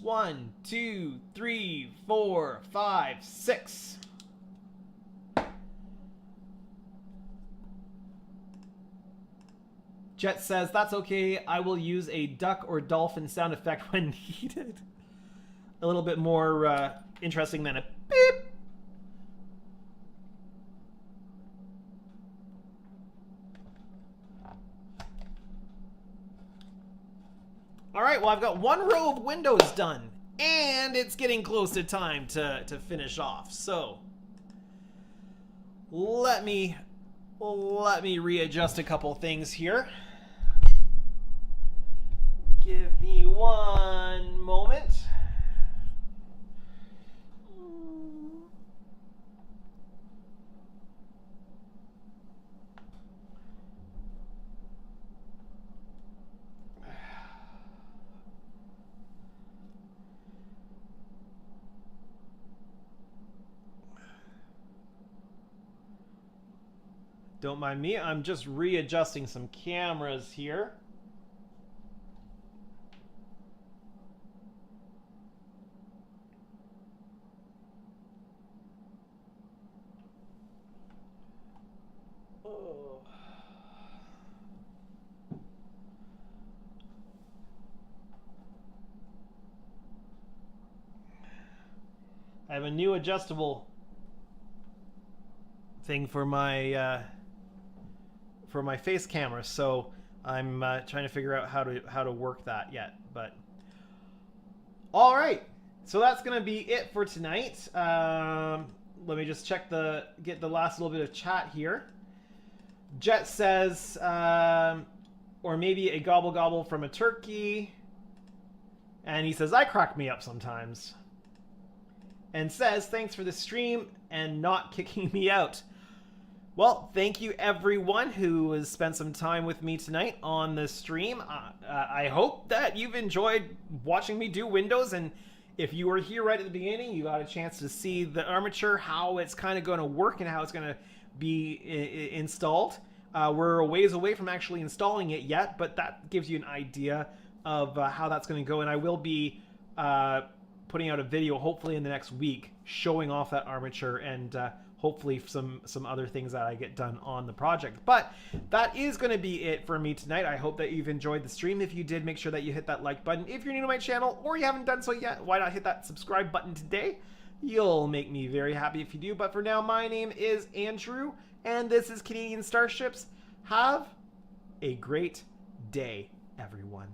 One, two, three, 4, 5, 6. Jet says, that's okay. I will use a duck or dolphin sound effect when needed. A little bit more interesting than a beep. All right, well, I've got one row of windows done, and it's getting close to time to finish off. So Let me readjust a couple things here. Give me one moment. Don't mind me, I'm just readjusting some cameras here. Oh. I have a new adjustable thing for my face camera, so I'm trying to figure out how to work that yet. But all right, so that's gonna be it for tonight. Let me just get the last little bit of chat here. Jet says, or maybe a gobble gobble from a turkey, and he says I crack me up sometimes, and says thanks for the stream and not kicking me out. Well, thank you everyone who has spent some time with me tonight on the stream. I hope that you've enjoyed watching me do windows, and if you were here right at the beginning, you got a chance to see the armature, how it's kind of going to work and how it's going to be installed. We're a ways away from actually installing it yet, but that gives you an idea of how that's going to go, and I will be putting out a video hopefully in the next week showing off that armature and hopefully some other things that I get done on the project. But that is going to be it for me tonight. I hope that you've enjoyed the stream. If you did, make sure that you hit that like button. If you're new to my channel or you haven't done so yet, why not hit that subscribe button today? You'll make me very happy if you do. But for now, my name is Andrew, and this is Canadian Starships. Have a great day, everyone.